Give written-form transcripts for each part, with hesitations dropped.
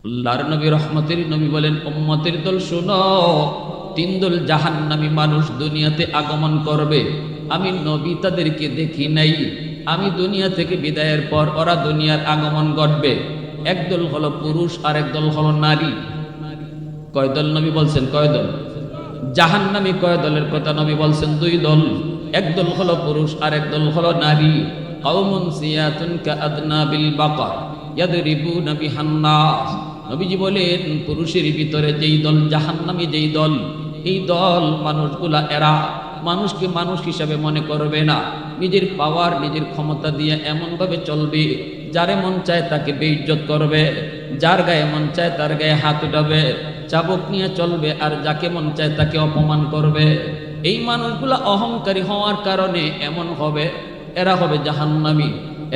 আল্লাহর নবী রহমতের নবী বলেন, উম্মতের দল শোনো, তিন দল জাহান্নামী মানুষ দুনিয়াতে আগমন করবে। আমি নবী তাদেরকে দেখি নাই, আমি দুনিয়া থেকে বিদায়ের পর ওরা দুনিয়ার আগমন ঘটবে। একদল হলো পুরুষ আর একদল হলো নারী। কয় দল নবী বলছেন? কয় দল? জাহান্নামী কয় দলের কথা নবী বলছেন? দুই দল। একদল হলো পুরুষ আর একদল হলো নারী। কওমুন সিয়াতুন কাআদনাবিল বাকার ইয়াদরিবুনা বিহান নাস। নবীজি বলেন, পুরুষের ভিতরে যেই দল জাহান্নামী, যেই দল, এই দল মানুষগুলা এরা মানুষকে মানুষ হিসাবে মনে করবে না। নিজের পাওয়ার, নিজের ক্ষমতা দিয়ে এমনভাবে চলবে, যারে মন চায় তাকে বেইজ্জত করবে, যার গায়ে মন চায় তার গায়ে হাত উঠাবে, চাবুক নিয়ে চলবে, আর যাকে মন চায় তাকে অপমান করবে। এই মানুষগুলা অহংকারী হওয়ার কারণে এমন হবে, এরা হবে জাহান্নামী।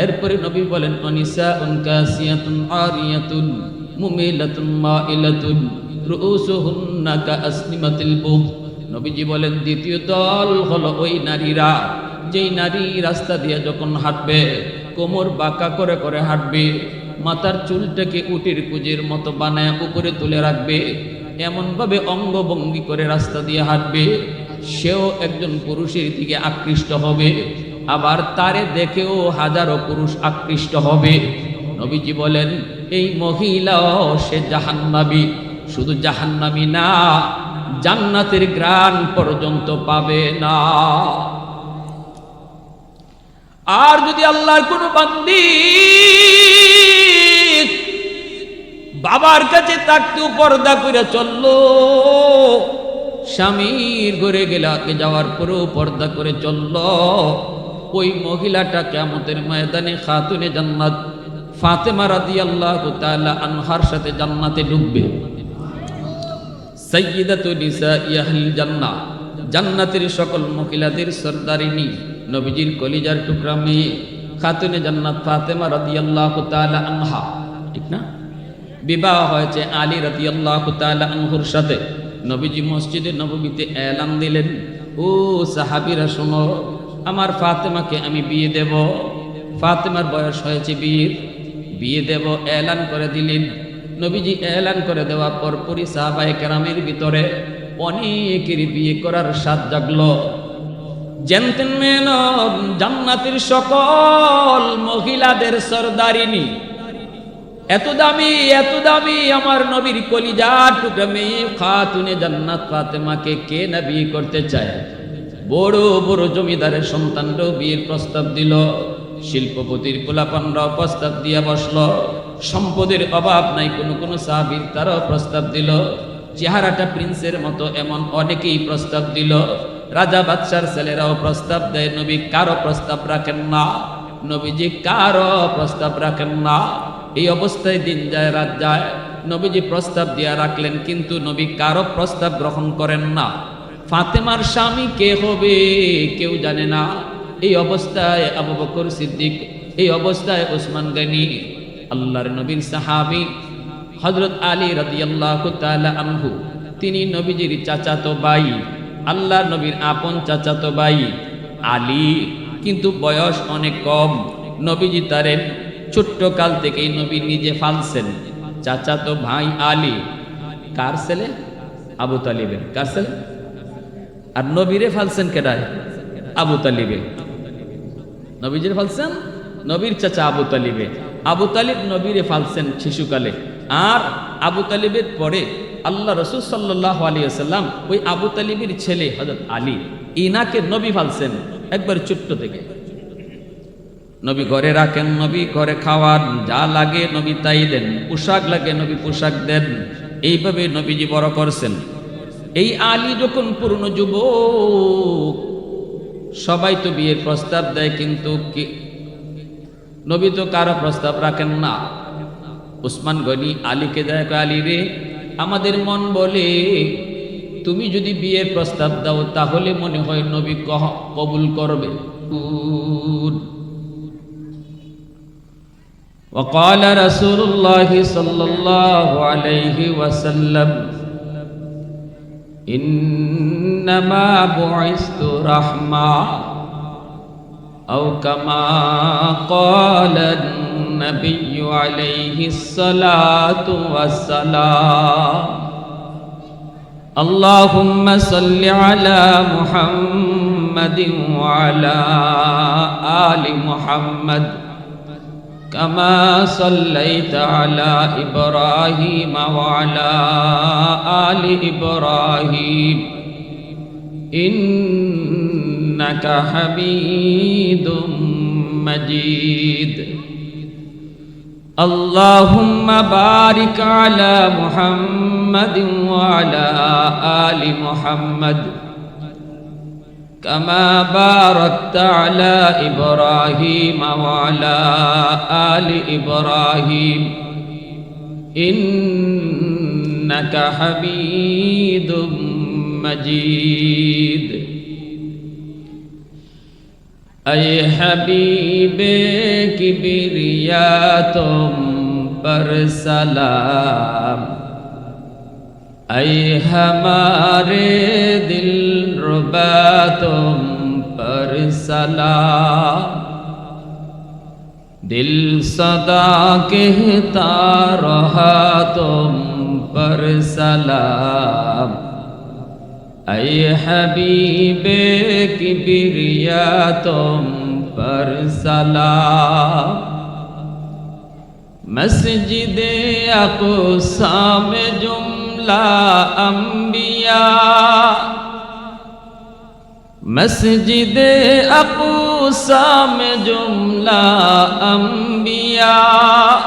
এরপরে নবী বলেন, অনিসাউন কাসিয়াতুন আরিয়াতুন মুমিলাতুন মাইলাতুন রুউসুহুন্না কাআসনিমাতিল বুখ। নবীজি বলেন, দ্বিতীয় দল হলো ওই নারীরা, যেই নারী রাস্তা দিয়ে যখন হাঁটবে কোমর বাঁকা করে করে হাঁটবে, মাথার চুলটাকে উটির কুজির মতো বানায় উপরে তুলে রাখবে, এমনভাবে অঙ্গভঙ্গি করে রাস্তা দিয়ে হাঁটবে, সেও একজন পুরুষের দিকে আকৃষ্ট হবে, আবার তারে দেখেও হাজারো পুরুষ আকৃষ্ট হবে। নবীজি বলেন, এই মহিলাও সে জাহান্নামী। শুধু জাহান্নামী না, জান্নাতের গ্রাণ পর্যন্ত পাবে না। আর যদি আল্লাহর কোন বান্দি বাবার কাছে থাকতেও পর্দা করে চললো, স্বামীর ঘরে যাওয়ার পরেও পর্দা করে চললো, ওই মহিলাটা কিয়ামতের ময়দানে খাতুনে জান্নাত ফাতেমা রাদিয়াল্লাহু তাআলা আনহার সাথে জান্নাতে ঢুকবে। সাইয়্যিদাতু নিসাই আহলিল জান্নাহ, জান্নাতের সকল মহিলাদের সরদারিনী, নবীজির কলিজার টুকরা মেয়ে খাতুনে জান্নাত ফাতেমা রাদিয়াল্লাহু তাআলা আনহা, ঠিক না? বিবাহ হয়েছে আলী রাদিয়াল্লাহু তাআলা আনহুর সাথে। নবীজি মসজিদে নববীতে এলান দিলেন, ও সাহাবীরা শোনো, আমার ফাতেমাকে আমি বিয়ে দেব। ফাতেমার বয়স হয়েছে বিয়ে দেব, এলান করে দিলেন। নবীজি এলান করে দেওয়ার পরপরই সাহাবায়ে কেরামের ভিতরে অনেকেরই বিয়ে করার স্বাদ জাগলো। জেন্টলম্যান, জান্নাতের সকল মহিলাদের সরদারিনী, এত দামি এত দামি আমার নবীর কলিজার টুকরা মেয়ে খাতুনে জান্নাত ফাতেমাকে কে না বিয়ে করতে চায়? বড় বড় জমিদারের সন্তানরাও বিয়ের প্রস্তাব দিল, শিল্পপতির পোলাপানরাও প্রস্তাব দিয়ে বসলো, সম্পদের অভাব নাই কোনো কোনো সাহাবীর, তারাও প্রস্তাব দিল, চেহারাটা প্রিন্সের মতো এমন অনেকেই প্রস্তাব দিল, রাজা বাদশার ছেলেরাও প্রস্তাব দেয়। নবী কারো প্রস্তাব রাখেন না, নবীজি কারো প্রস্তাব রাখেন না। এই অবস্থায় দিন যায় রাত যায়, নবীজি প্রস্তাব দিয়া রাখলেন, কিন্তু নবী কারো প্রস্তাব গ্রহণ করেন না। ফাতেমার স্বামী কে হবে কেউ জানে না। এই অবস্থায় আবু বকর সিদ্দিক, এই অবস্থায় ওসমান গনি, আল্লাহর নবীর সাহাবী হযরত আলী রাদিয়াল্লাহু তাআলা আনহু, তিনি নবীজির চাচাতো ভাই, আল্লাহর নবীর আপন চাচাতো ভাই আলী, কিন্তু বয়স অনেক কম। নবীজি তারে ছোট্ট কাল থেকেই নবী নিজে ফালছেন। চাচাতো ভাই আলী কার ছেলে? আবু তালিবের। কার ছেলে? আর নবীরে ফালছেন কেডায়? আবু তালিবে। নবীজির ফালছেন নবীর চাচা আবু তালিবে। আবু তালিব নবীরে ফালছেন শিশুকালে। আর আবু তালিবের পরে আল্লাহ রাসূল সাল্লাল্লাহু আলাইহি ওয়াসাল্লাম ওই আবু তালিবের ছেলে হযরত আলী, ইনাকে নবী ফালছেন একবার ছোট্ট থেকে। নবী ঘরে রাখেন, নবী ঘরে খাওয়ান, যা লাগে নবী তাই দেন, পোশাক লাগে নবী পোশাক দেন, এইভাবে নবীজি বড় করছেন। এই আলী যখন পূর্ণ যুবক, সবাই তো বিয়ের প্রস্তাব দেয়, কিন্তু নবী তো কারো প্রস্তাব রাখেন না। ওসমান গনি আলীকে দেয়, আলী রে, আমাদের মন বলে তুমি যদি বিয়ের প্রস্তাব দাও তাহলে মনে হয় নবী কবুল করবে। وقال رسول الله صلى الله عليه وسلم إنما بعثت رحمة أو كما قال النبي عليه الصلاة والسلام اللهم صل على محمد وعلى آل محمد كما صليت على إبراهيم وعلى آل إبراهيم إنك حميد مجيد اللهم بارك على محمد وعلى آل محمد كما باركت على إبراهيم وعلى آل إبراهيم إنك حميد مجيد اے حبیب کبریا تم پر سلام اے ہمارے دل ربا تم پر سلام دل صدا کہتا رہا تم پر سلام اے حبیب کبریا تم پر سلام مسجد اقصی میں جملہ انبیاء مسجد اقصی میں جملہ انبیاء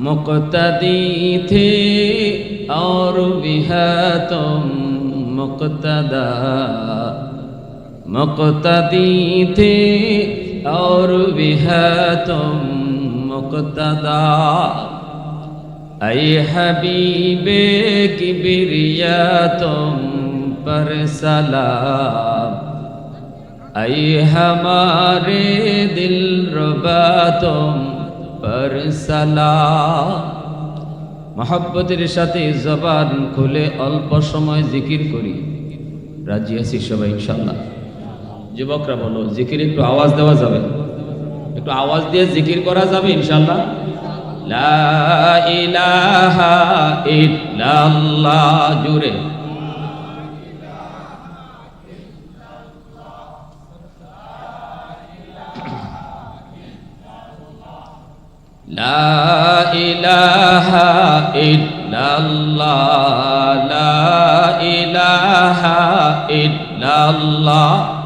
مقتدی تھے اور بھی ہے تم مقتدا مقتدی تھے اور بھی ہے تم مقتدا اے حبیب کبریا تم پر سلام اے ہمارے دل ربا تم پر سلام মহব্বতের সাথে জবান খুলে অল্প সময় জিকির করি রাজি আছি সবাই ইনশাআল্লাহ যুবকরা বলো জিকির একটু আওয়াজ দেওয়া যাবে একটু আওয়াজ দিয়ে জিকির করা যাবে ইনশাআল্লাহ লা ইলাহা ইল্লাল্লাহ জুরে لا إله إلا الله لا إله إلا الله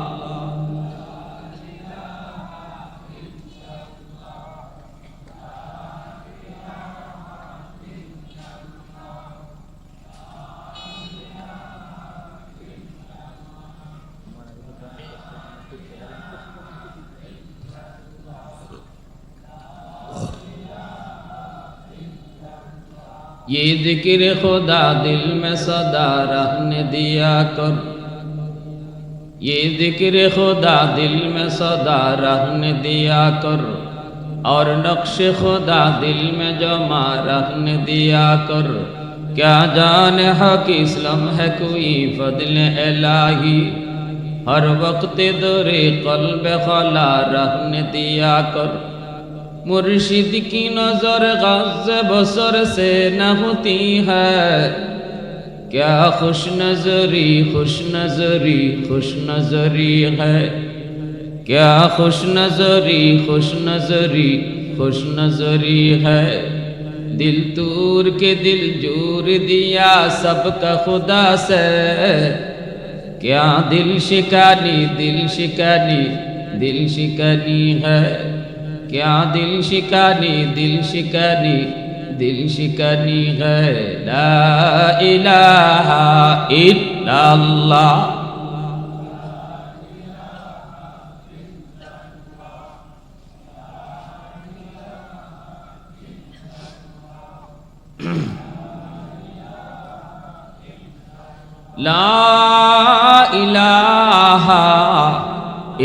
ये जिक्र खुदा दिल में सदा रहने दिया कर ये जिक्र खुदा दिल में सदा रहने दिया कर और नक्श खुदा दिल में जमा रहने दिया कर क्या जाने हक इस्लाम है कोई फضل इलाही हर वक्त दरे क़ल्ब खला रहने दिया कर मुर्शिद की नजर गज़ बसर से न होती है क्या खुश नजरी खुश नजरी खुश नजरी है क्या खुश नजरी खुश नजरी खुश नजरी है दिल तूर के दिल जोर दिया सबका खुदा से क्या दिल शिकानी है क्या दिल शिकानी है ला इलाहा इल्लल्लाह ला इलाहा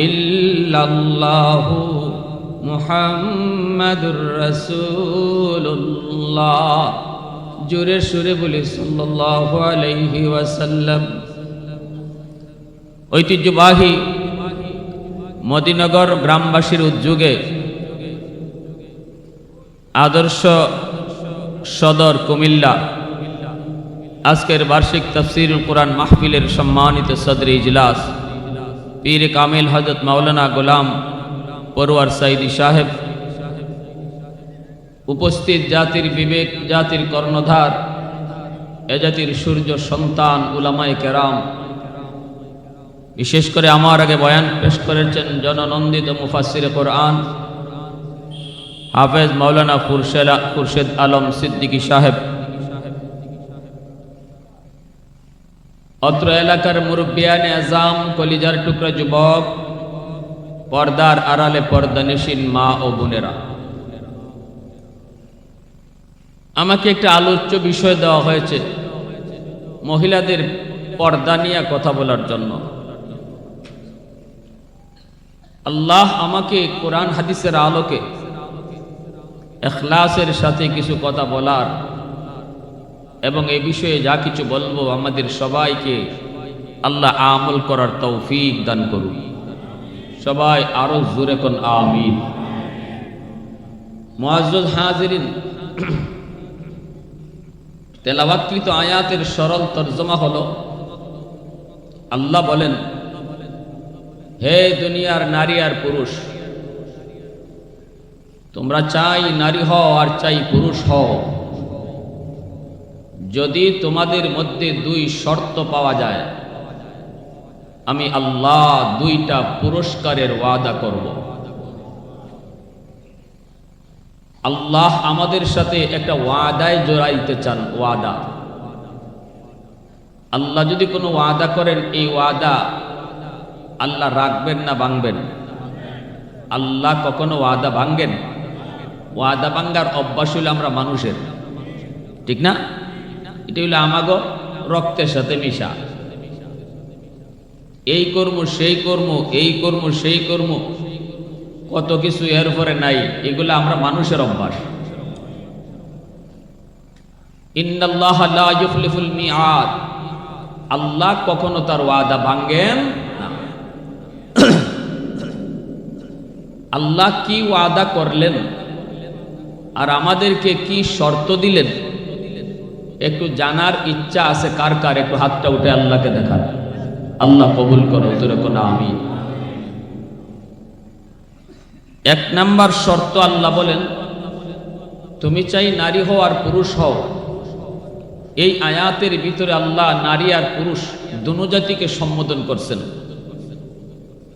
इल्लल्लाहु मुहम्मदुर रसूलुल्लाह जोरे सुरे बोले सल्लल्लाहु अलैहि वसल्लम ঐতিহ্যবাহী মদিনগর গ্রামবাসীর উদ্যোগে আদর্শ সদর কুমিল্লা আজকের বার্ষিক তাফসীরুল কুরআন মাহফিলের সম্মানিত সদরে ইজলাস পীর কামিল হযরত মাওলানা গোলাম পরওয়ার সাইদি সাহেব, উপস্থিত জাতির বিবেক, জাতির কর্ণধার, এ জাতির সূর্য সন্তান উলামায়ে কেরাম, বিশেষ করে আমার আগে বয়ান পেশ করেছেন জননন্দিত মুফাসসিরে কোরআন হাফেজ মাওলানা খুরশেদ আলম সিদ্দিকী সাহেব, অত্র এলাকার মুরব্বিয়ানে আজম, কলিজার টুকরা যুবক, পর্দার আড়ালে পর্দানিশীন মা ও বোনেরা, আমাকে একটা আলোচ্য বিষয় দেওয়া হয়েছে মহিলাদের পর্দা নিয়ে কথা বলার জন্য। আল্লাহ আমাকে কোরআন হাদিসের আলোকে ইখলাসের সাথে কিছু কথা বলার এবং এই বিষয়ে যা কিছু বলবো আমাদের সবাইকে আল্লাহ আমল করার তৌফিক দান করুন। সবাই আরো জোরে কোন আমিন। মুআজ্জাজ হাজিরিন, তেলাওয়াতকৃত আয়াতের সরল তরজমা হলো, আল্লাহ বলেন, হে দুনিয়ার নারী আর পুরুষ, তোমরা চাই নারী হও আর চাই পুরুষ হও, যদি তোমাদের মধ্যে দুই শর্ত পাওয়া যায় আমি আল্লাহ দুইটা পুরস্কারের ওয়াদা করব। আল্লাহ আমাদের সাথে একটা ওয়াদায় জড়াইতে চান, ওয়াদা। আল্লাহ যদি কোনো ওয়াদা করেন, এই ওয়াদা আল্লাহ রাখবেন না ভাঙবেন? আল্লাহ কখনো ওয়াদা ভাঙেন? ওয়াদা ভাঙ্গার অভ্যাস হইল আমরা মানুষের, ঠিক না? এটা হইল আমাগো রক্তের সাথে মিশা। এই কর্ম সেই কর্ম, এই কর্ম সেই কর্ম, কত কিছু এর পরে নাই, এগুলো আমরা মানুষের অভ্যাস। ইন্নাল্লাহ লা ইউখলিফুল মিআদ, আল্লাহ কখনো তার ওয়াদা ভাঙেন না। আল্লাহ কি ওয়াদা করলেন আর আমাদেরকে কি শর্ত দিলেন, একটু জানার ইচ্ছা আছে কার কার? একটু হাতটা উঠে আল্লাহকে দেখান। আল্লাহ কবুল করো, তোরে কোন আমিন। এক নাম্বার শর্ত আল্লাহ বলেন, তুমি চাই নারী হও আর পুরুষ হও। এই আয়াতের ভিতরে আল্লাহ নারী আর পুরুষ দুনো জাতিকে সম্বোধন করছেন।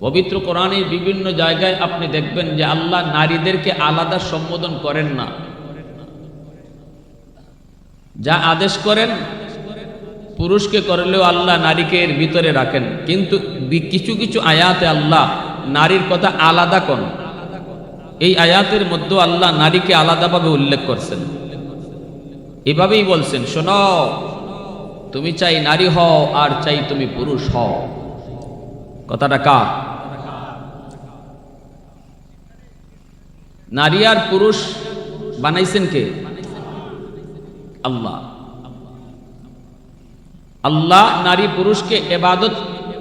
পবিত্র কোরআনের বিভিন্ন জায়গায় আপনি দেখবেন যে আল্লাহ নারীদেরকে আলাদা সম্বোধন করেন না, যা আদেশ করেন পুরুষকে করলেও আল্লাহ নারীকে এর ভিতরে রাখেন, কিন্তু কিছু কিছু আয়াতে আল্লাহ নারীর কথা আলাদা করেন। এই আয়াতের মধ্যে আল্লাহ নারীকে আলাদাভাবে উল্লেখ করছেন, এভাবেই বলছেন, শোনো, তুমি চাই নারী হও আর চাই তুমি পুরুষ হও। কথাটা কার? নারী আর পুরুষ বানাইছেন কে? আল্লাহ। আল্লাহ নারী পুরুষকে ইবাদত,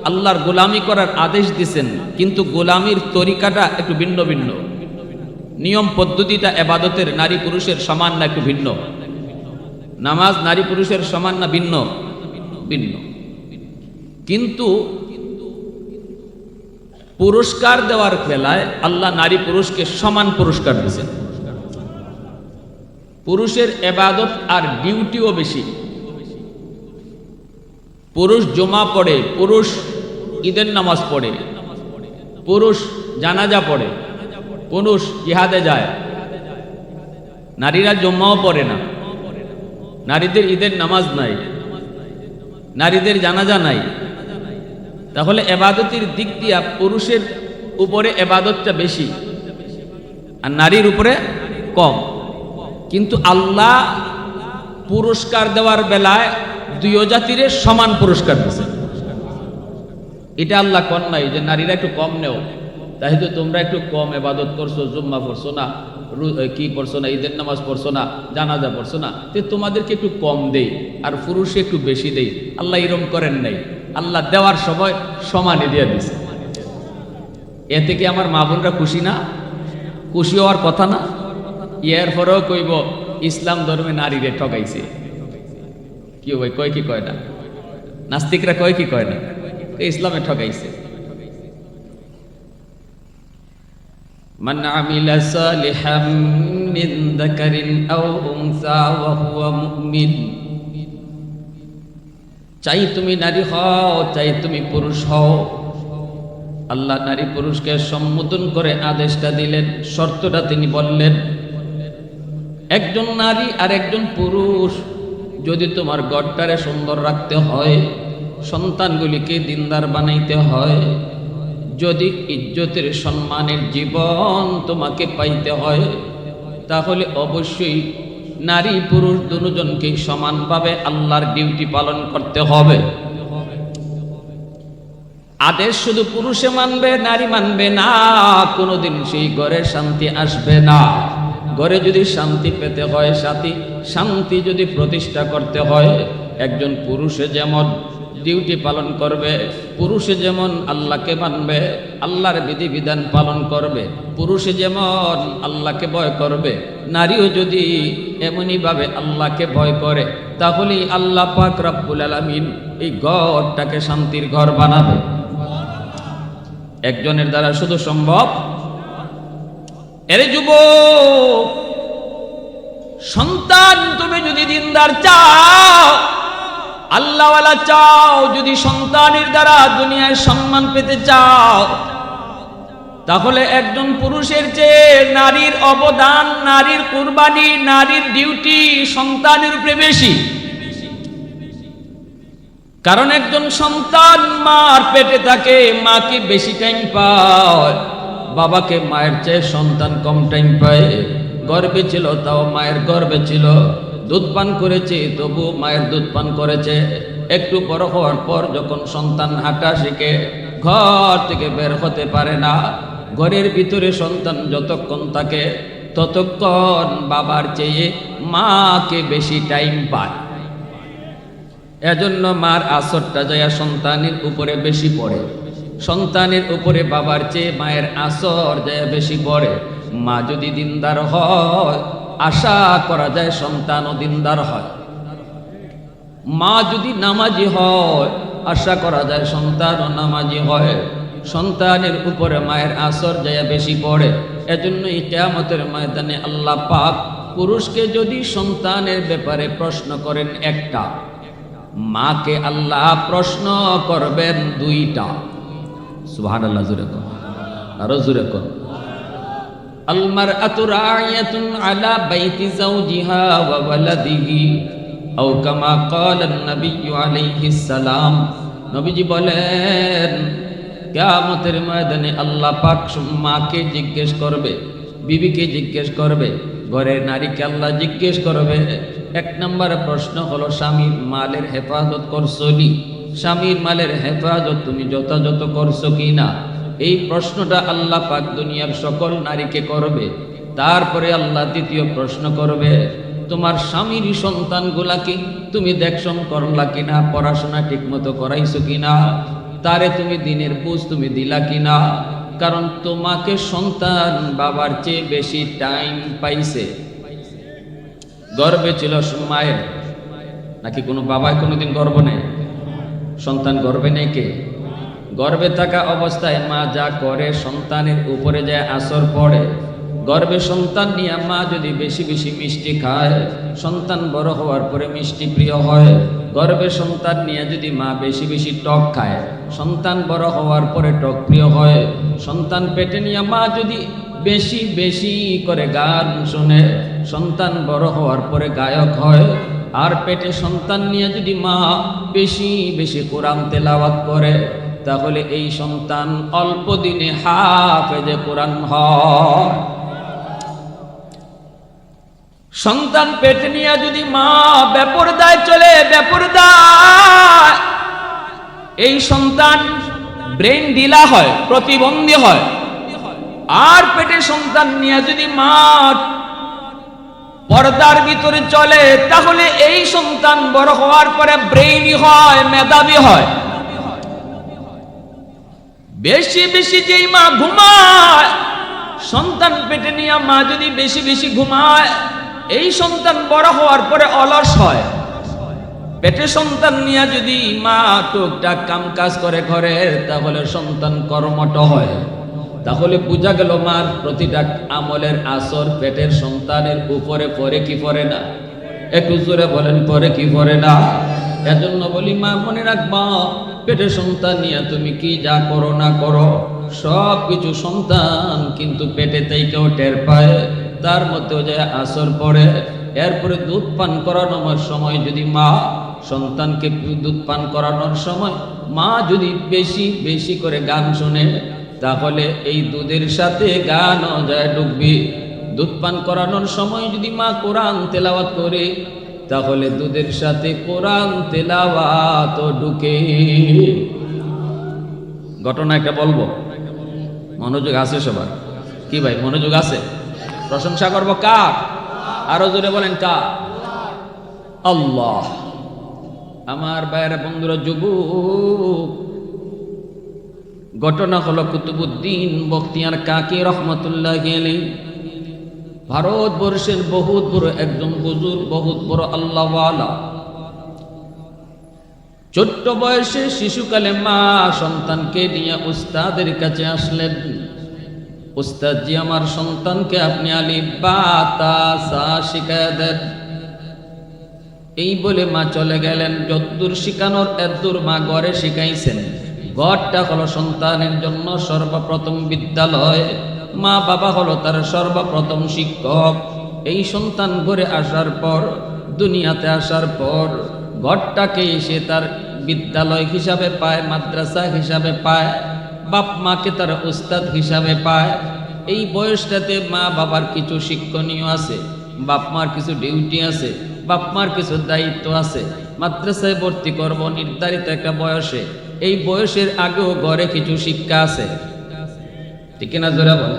আল্লাহর গোলামি করার আদেশ দিয়েছেন, কিন্তু গোলামির তরিকাটা একটু ভিন্ন ভিন্ন, নিয়ম পদ্ধতিটা ইবাদতের নারী পুরুষের সমান না একটু ভিন্ন? নামাজ নারী পুরুষের সমান না ভিন্ন? ভিন্ন। কিন্তু পুরস্কার দেওয়ার বেলায় আল্লাহ নারী পুরুষকে সমান পুরস্কার দিয়েছেন। পুরুষের ইবাদত আর ডিউটিও বেশি। পুরুষ জুমা পড়ে, পুরুষ ঈদের নামাজ পড়ে, পুরুষ জানাজা পড়ে, পুরুষ জিহাদে যায়। নারীরা জুম্মাও পড়ে না, নারীদের ঈদের নামাজ নাই, নারীদের জানাজা নাই। তাহলে ইবাদতের দিক দিয়া পুরুষের উপরে ইবাদতটা বেশি আর নারীর উপরে কম। কিন্তু আল্লাহ পুরস্কার দেওয়ার বেলায় দুই জাতিরে সমান পুরস্কার দিয়েছে। এটা আল্লাহ কন নাই যে নারীরা একটু কম নেও, তাই তো তোমরা একটু কম ইবাদত করছো, জুম্মা পড়ছো না, কি পড়ছো না, ঈদের নামাজ পড়ছো না, জানাজা পড়ছো না, তো তোমাদেরকে একটু কম দেই আর পুরুষে একটু বেশি দেই। আল্লাহ এরকম করেন নাই, আল্লাহ দেওয়ার সময় সমানে দিয়ে দিছে। এতে কি আমার মা বোনরা খুশি না? খুশি হওয়ার কথা না? এর পরেও কইব ইসলাম ধর্মে নারীরে ঠকাইছে। কি ভাই কয় কি কয় না? নাস্তিকরা কয় কি কয় না? ইসলামে ঠকাইছে। মান আমিলা সালিহাম মিন যাকারিন আও উনসা ওয়া হুয়া মুমিন, চাই তুমি নারী হও চাই তুমি পুরুষ হও, আল্লাহ নারী পুরুষকে সম্বোধন করে আদেশটা দিলেন, শর্তটা তিনি বললেন, একজন নারী আর একজন পুরুষ যদি তোমার ঘরটারে সুন্দর রাখতে হয়, সন্তানগুলিকে দিনদার বানাইতে হয়, যদি ইজ্জতের সম্মানের জীবন তোমাকে পাইতে হয়, তাহলে অবশ্যই নারী পুরুষ দুজনকে সমানভাবে আল্লাহর ডিউটি পালন করতে হবে। আদেশ শুধু পুরুষে মানবে নারী মানবে না, কোনোদিন সেই ঘরে শান্তি আসবে না। ঘরে যদি শান্তি পেতে হয়, শান্তি যদি প্রতিষ্ঠা করতে হয়, একজন পুরুষে যেমন ডিউটি পালন করবে, পুরুষে যেমন আল্লাহকে মানবে, আল্লাহর বিধিবিধান পালন করবে, পুরুষে যেমন আল্লাহকে ভয় করবে, নারীও যদি এমনইভাবে আল্লাহকে ভয় করে, তাহলেই আল্লাহ পাক রব্বুল আলামিন এই ঘরটাকে শান্তির ঘর বানাবে। একজনের দ্বারা শুধু সম্ভব। এরে যুবক, সন্তান তুমি যদি দিনদার চাও, আল্লাহওয়ালা চাও, যদি সন্তানের দ্বারা দুনিয়ায় সম্মান পেতে চাও, তাহলে একজন পুরুষের চেয়ে নারীর অবদান, নারীর কুরবানি, নারীর ডিউটি সন্তানের উপরে বেশি। কারণ একজন সন্তান মার পেটে থাকে, মাকে বেশি টাইম পায়, বাবাকে মায়ের চেয়ে সন্তান কম টাইম পায়। গর্ভে ছিল তাও মায়ের গর্ভে ছিল, দুধ পান করেছে তবু মায়ের দুধ পান করেছে। একটু বড় হওয়ার পর যখন সন্তান হাঁটা শিখে, ঘর থেকে বের হতে পারে না, ঘরের ভিতরে সন্তান যতক্ষণ থাকে ততক্ষণ বাবার চেয়ে মাকে বেশি টাইম পায়। এজন্য মার আসরটা যায় সন্তানের উপরে বেশি পড়ে, সন্তানের উপরে বাবার চেয়ে মায়ের আসর যায় বেশি পড়ে। মা যদি দিনদার হয়, আশা করা যায় সন্তানও দিনদার হয়। মা যদি নামাজি হয়, আশা করা যায় সন্তানও নামাজি হয়। সন্তানের উপরে মায়ের আসর যায় বেশি পড়ে। এজন্যই কিয়ামতের ময়দানে আল্লাহ পাক পুরুষকে যদি সন্তানের ব্যাপারে প্রশ্ন করেন একটা, মাকে আল্লাহ প্রশ্ন করবেন দুইটা। সুবহানাল্লাহ, জোরে কর, আরো জোরে কর। আল মারআতু রাইয়াতুন আলা বাইতি যাওজিহা ওয়া ওয়ালাদিহি আও কামা ক্বালা নবী আলাইহিস সালাম। নবীজি বলেন, কিয়ামতের ময়দানে আল্লাহ পাক মাকে জিজ্ঞেস করবে, বিবিকে জিজ্ঞেস করবে, ঘরের নারীকে আল্লাহ জিজ্ঞেস করবে। এক নম্বর প্রশ্ন হলো, স্বামীর মালের হেফাজত করছো নি? স্বামীর মালের হেফাজত তুমি যথাযথ করছো কি না? এই প্রশ্নটা আল্লাহ পাক দুনিয়ার সকল নারীকে করবে। তারপরে আল্লাহ দ্বিতীয় প্রশ্ন করবে, তোমার স্বামীর সন্তানগুলাকে তুমি দেখশন করলা কিনা, পড়াশোনা ঠিক মতো করাইছো কিনা, তারে তুমি দিনের বুঝ তুমি দিলা কিনা। কারণ তোমাকে সন্তান বাবার চেয়ে বেশি টাইম পাইছে। গর্বে ছিল মায়ের, নাকি কোনো বাবায় কোনোদিন গর্ব নেই? সন্তান গর্বে নেই কে? গর্বে থাকা অবস্থায় মা যা করে সন্তানের উপরে যায় আসর পড়ে। গর্বে সন্তান নিয়ে মা যদি বেশি বেশি মিষ্টি খায়, সন্তান বড় হওয়ার পরে মিষ্টি প্রিয় হয়। গর্বে সন্তান নিয়ে যদি মা বেশি বেশি টক খায়, সন্তান বড় হওয়ার পরে টক প্রিয় হয়। সন্তান পেটে নিয়ে মা যদি বেশি বেশি করে গান শুনে, সন্তান বড় হওয়ার পরে গায়ক হয়। আর পেটে সন্তান নিয়ে যদি মা বেশি বেশি কোরআন তেলাওয়াত করে, তাহলে এই সন্তান অল্প দিনে হাফেজে কোরআন হয়। সন্তান পেটে নিয়ে যদি মা বেপরদায় চলে, বেপরদায়, এই সন্তান ব্রেন ঢিলা হয়, প্রতিবন্ধী হয়। আর পেটে সন্তান নিয়ে যদি মা পর্দার ভিতরে চলে, তাহলে এই সন্তান বড় হওয়ার পরে ব্রেইনি হয়, মেধাবী হয়। বেশি বেশি যেই মা ঘুমায়, সন্তান পেটে নিয়ে মা যদি বেশি বেশি ঘুমায়, এই সন্তান বড় হওয়ার পরে অলস হয়। পেটে সন্তান নিয়ে যদি মা টুকটাক কাম কাজ করে ঘরের, তাহলে সন্তান কর্মঠ হয়। তাহলে বোঝা গেল মার প্রতিটা আমলের আসর পেটের সন্তানের উপরে পড়ে কি পড়ে না? একটু জোরে বলেন, পড়ে কি পড়ে না? এজন্য বলি মা মনে রাখবা, পেটে সন্তান নিয়ে তুমি কি যা করো না করো, সব কিছু সন্তান কিন্তু পেটে থেকেও টের পায়, তার মধ্যেও যে আসর পড়ে। এরপরে দুধ পান করানোর সময় যদি মা সন্তানকে দুধ পান করানোর সময় মা যদি বেশি বেশি করে গান শোনে, তাহলে এই দুধের সাথে গানও যায় ডুববে। দুধ পান করানোর সময় যদি মা কোরআন তেলাওয়াত করে, তাহলে দুধের সাথে কোরআন তেলাওয়াত ঢুকে। ঘটনা একটা বলবো, মনোযোগ আছে সবার? কি ভাই মনোযোগ আছে? প্রশংসা করব কার? আরো জোরে বলেন কার? আল্লাহ। আমার ভাইয়েরা বন্ধুরা, যুবক, ঘটনা হলো কুতুবউদ্দিন বখতিয়ার কাকি রহমতুল্লাহি আলাইহি, ভারতবর্ষের বহুত বড় একজন বুজুর্গ, বহুত বড় আল্লাহওয়ালা। ছোট্ট বয়সে শিশুকালে মা সন্তানকে নিয়ে উস্তাদের কাছে আসলেন। উস্তাদজি, আমার সন্তানকে আপনি আলিফ বা তা সা শিখায় দেন। এই বলে মা চলে গেলেন। যদ্দূর শিখানোর এদ্দূর মা ঘরে শিখাইছেন। ঘরটা হলো সন্তানের জন্য সর্বপ্রথম বিদ্যালয়, মা বাবা হলো তার সর্বপ্রথম শিক্ষক। এই সন্তান ঘরে আসার পর, দুনিয়াতে আসার পর, ঘরটাকে সে তার বিদ্যালয় হিসাবে পায়, মাদ্রাসা হিসাবে পায়, বাপ মাকে তার উস্তাদ হিসাবে পায়। এই বয়সটাতে মা বাবার কিছু শিক্ষণীয় আছে, বাপ মার কিছু ডিউটি আছে, বাপ মার কিছু দায়িত্ব আছে। মাদ্রাসায় ভর্তি করব নির্ধারিত একটা বয়সে, এই বয়সের আগেও ঘরে কিছু শিক্ষা আছে, ঠিক না? জোরে বল।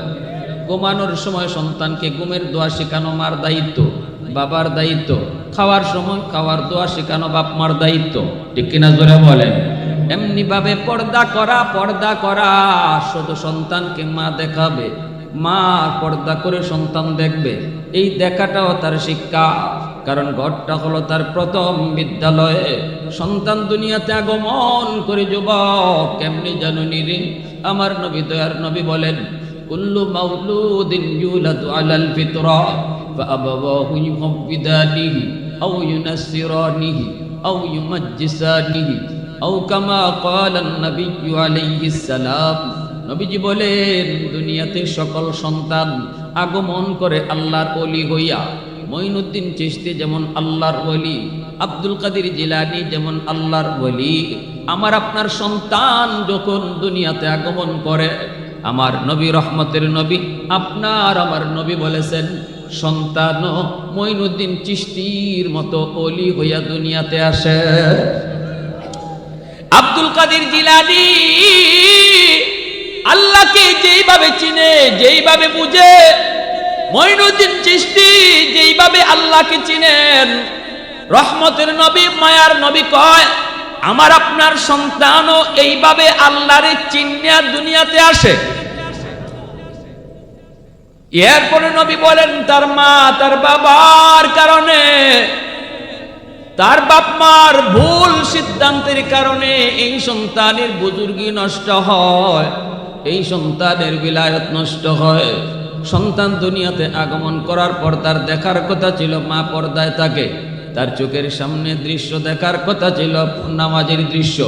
ঘুমানোর সময় সন্তানকে ঘুমের দোয়া শেখানো মার দায়িত্ব, বাবার দায়িত্ব। খাওয়ার সময় খাওয়ার দোয়া শেখানো বাপ মার দায়িত্ব, ঠিক কিনা? জোরে বলেন। এমনি ভাবে পর্দা করা শুধু সন্তানকে মা দেখাবে, মা পর্দা করে সন্তান দেখবে, এই দেখাটাও তার শিক্ষা। কারণ ঘরটা হলো তার প্রথম বিদ্যালয়ে। সন্তান দুনিয়াতে আগমন করে যুবক কেমনি জানুনি রে? আমার নবী, দয়ার নবী বলেন, কুল্লু মাউলুদিন ইউলাদু আলাল ফিতরা ফাআবাওয়াহু ইউহাব্বিদানিহি আও ইউনাসসিরানিহি আও ইউমাজ্জিসানিহি আও কামা ক্বালান নাবিয়্যু আলাইহিস সালাম। নবীজি বলেন, দুনিয়াতে সকল সন্তান আগমন করে আল্লাহর ওলি হইয়া। মঈনুদ্দিন চিশতি যেমন আল্লাহর ওলি, আব্দুল কাদের জিলানী যেমন আল্লাহর ওলি। আমার আপনার সন্তান যখন দুনিয়াতে আগমন করে, আমার নবী রহমতের নবী, আপনার আমার নবী বলেছেন, সন্তান মঈনুদ্দিন চিশতির মতো ওলি হইয়া দুনিয়াতে আসে। আব্দুল কাদের জিলানী আল্লাহকে যেইভাবে চিনে, যেইভাবে বুঝে, মঈনুদ্দিন চিশতি যেইভাবে আল্লাহকে চিনেন, রহমতের নবী, মায়ার নবী কয়, আমার আপনার সন্তানও এইভাবে আল্লাহরে চিনিয়া দুনিয়াতে আসে। এরপরে নবী বলেন, তার মা তার বাবার কারণে, তার বাপ মার ভুল সিদ্ধান্তের কারণে এই সন্তানের বুজুর্গি নষ্ট হয়, এই সন্তানের বিলায়ত নষ্ট হয়। সন্তান দুনিয়াতে আগমন করার পর তার দেখার কথা ছিল মা পর্দায় থাকে, তার চোখের সামনে দৃশ্য দেখার কথা ছিল নামাজের দৃশ্য,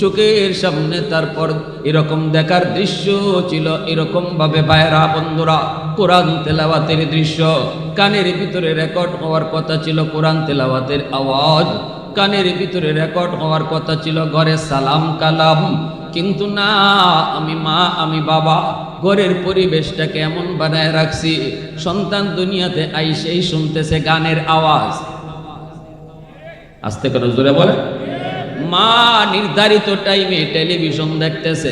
চোখের সামনে তারপর এরকম দেখার দৃশ্য ছিল এরকম ভাবে ভাইরা বন্ধুরা কোরআন তেলাওয়াতের দৃশ্য। কানের ভিতরে রেকর্ড হওয়ার কথা ছিল কোরআন তেলাওয়াতের আওয়াজ, কানের ভিতরে রেকর্ড হওয়ার কথা ছিল ঘরে সালাম কালাম। কিন্তু না, আমি মা আমি বাবা ঘরের পরিবেশটাকে এমন বানায় রাখছি, সন্তান দুনিয়াতে আইসেই শুনতেছে গানের আওয়াজ। আস্তে করে জোরে বলে। মা নির্ধারিত টাইমে টেলিভিশন দেখতেছে,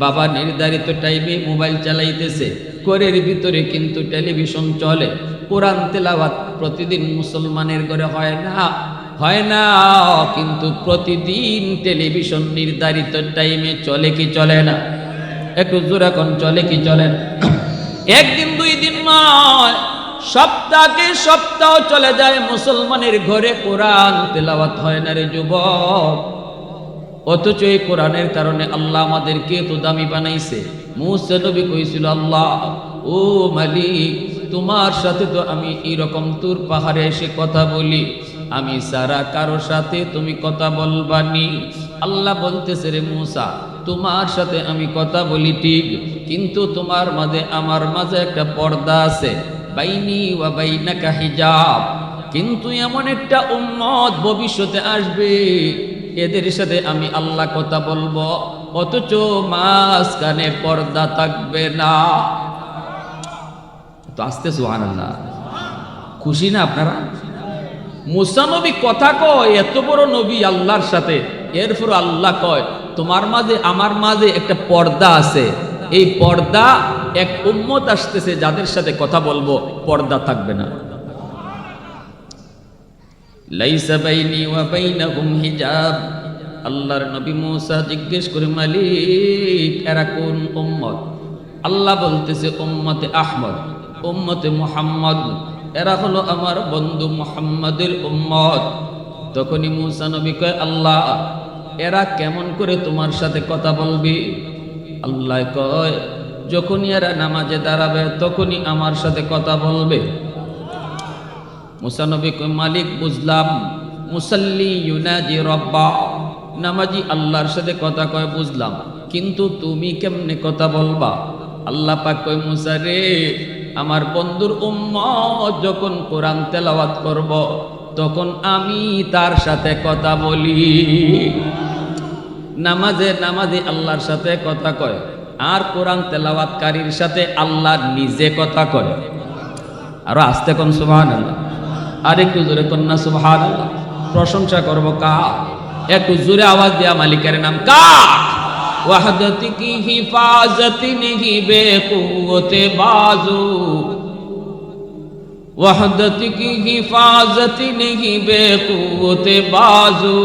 বাবা নির্ধারিত টাইমে মোবাইল চালাইতেছে, ঘরের ভিতরে কিন্তু টেলিভিশন চলে। কোরআন তেলাওয়াত প্রতিদিন মুসলমানের ঘরে হয় না, কিন্তু প্রতিদিন টেলিভিশন নির্ধারিত টাইমে চলে কি চলে না? একটু জোরে এখন চলে কি চলেন? একদিন দুই দিন নয়, সপ্তাহে সপ্তাহ চলে যায়, মুসলমানের ঘরে কোরআন তেলাওয়াত হয় না রে যুবক। অথচ এই কোরআনের কারণে আল্লাহ আমাদেরকে তো দামি বানাইছে। মুসা নবী কইছিল, আল্লাহ ও মালিক, তোমার সাথে তো আমি এরকম তুর পাহাড়ে এসে কথা বলি, আমি সারা কারো সাথে তুমি কথা বলবানি। আল্লাহ বলতেছে, রে মুসা, তোমার সাথে আমি কথা বলি ঠিক, কিন্তু তোমার মাঝে আমার মাঝে একটা পর্দা আছে, বাইনি ওয়া বাইনাকা হিজাব। কিন্তু এমন একটা উম্মত ভবিষ্যতে আসবে, এদের সাথে আমি আল্লাহ কথা বলবো, অথচ মাঝখানে পর্দা থাকবে না। তো আসতে সুবহানাল্লাহ, খুশি না আপনারা? মুসা নবী কথা কয়, এত বড় নবী আল্লাহর সাথে, এরপর আল্লাহ কয় তোমার মাঝে আমার মাঝে একটা পর্দা আছে, এই পর্দা এক উম্মত আসতেছে যাদের সাথে কথা বলবো, পর্দা থাকবে না। লাইসা বাইনি ওয়া বাইনাহুম হিজাব। আল্লাহর নবী মুসা জিজ্ঞেস করে, মালিক এরা কোন উম্মত? আল্লাহ বলতেছে, উম্মতে আহমদ, উম্মতে মুহাম্মদ, এরা হলো আমার বন্ধু মুহাম্মাদের উম্মত। তখনই মুসা নবী কয়, আল্লাহ এরা কেমন করে তোমার সাথে কথা বলবি? আল্লাহ কয়, যখনই এরা নামাজে দাঁড়াবে তখনই আমার সাথে কথা বলবে। মুসা নবী কয়, মালিক বুঝলাম, মুসাল্লি ইউনাজি রব্বা, নামাজি আল্লাহর সাথে কথা কয় বুঝলাম, কিন্তু তুমি কেমনে কথা বলবা? আল্লাহ পাক কয়, মুসা রে, আমার বন্ধুর উম্মত যখন কোরআন তেলাওয়াত করব তখন আমি তার সাথে কথা বলি। নামাজে নামাজে আল্লাহর সাথে কথা কয়, আর কোরআন তেলাওয়াতকারীর সাথে আল্লাহ নিজে কথা কয়। আরো আস্তে কোন সুবহানাল্লাহ, আর একটু জোরে কন্যা সুবহানাল্লাহ। প্রশংসা করব কার? একটু জোরে আওয়াজ দেয়া মালিকের নাম কার? ওয়াহদতি কি হিফাজতি নেহি বেকুওতে বাজু, ওয়াহদতি কি হিফাজতি নেহি বেকুওতে বাজু,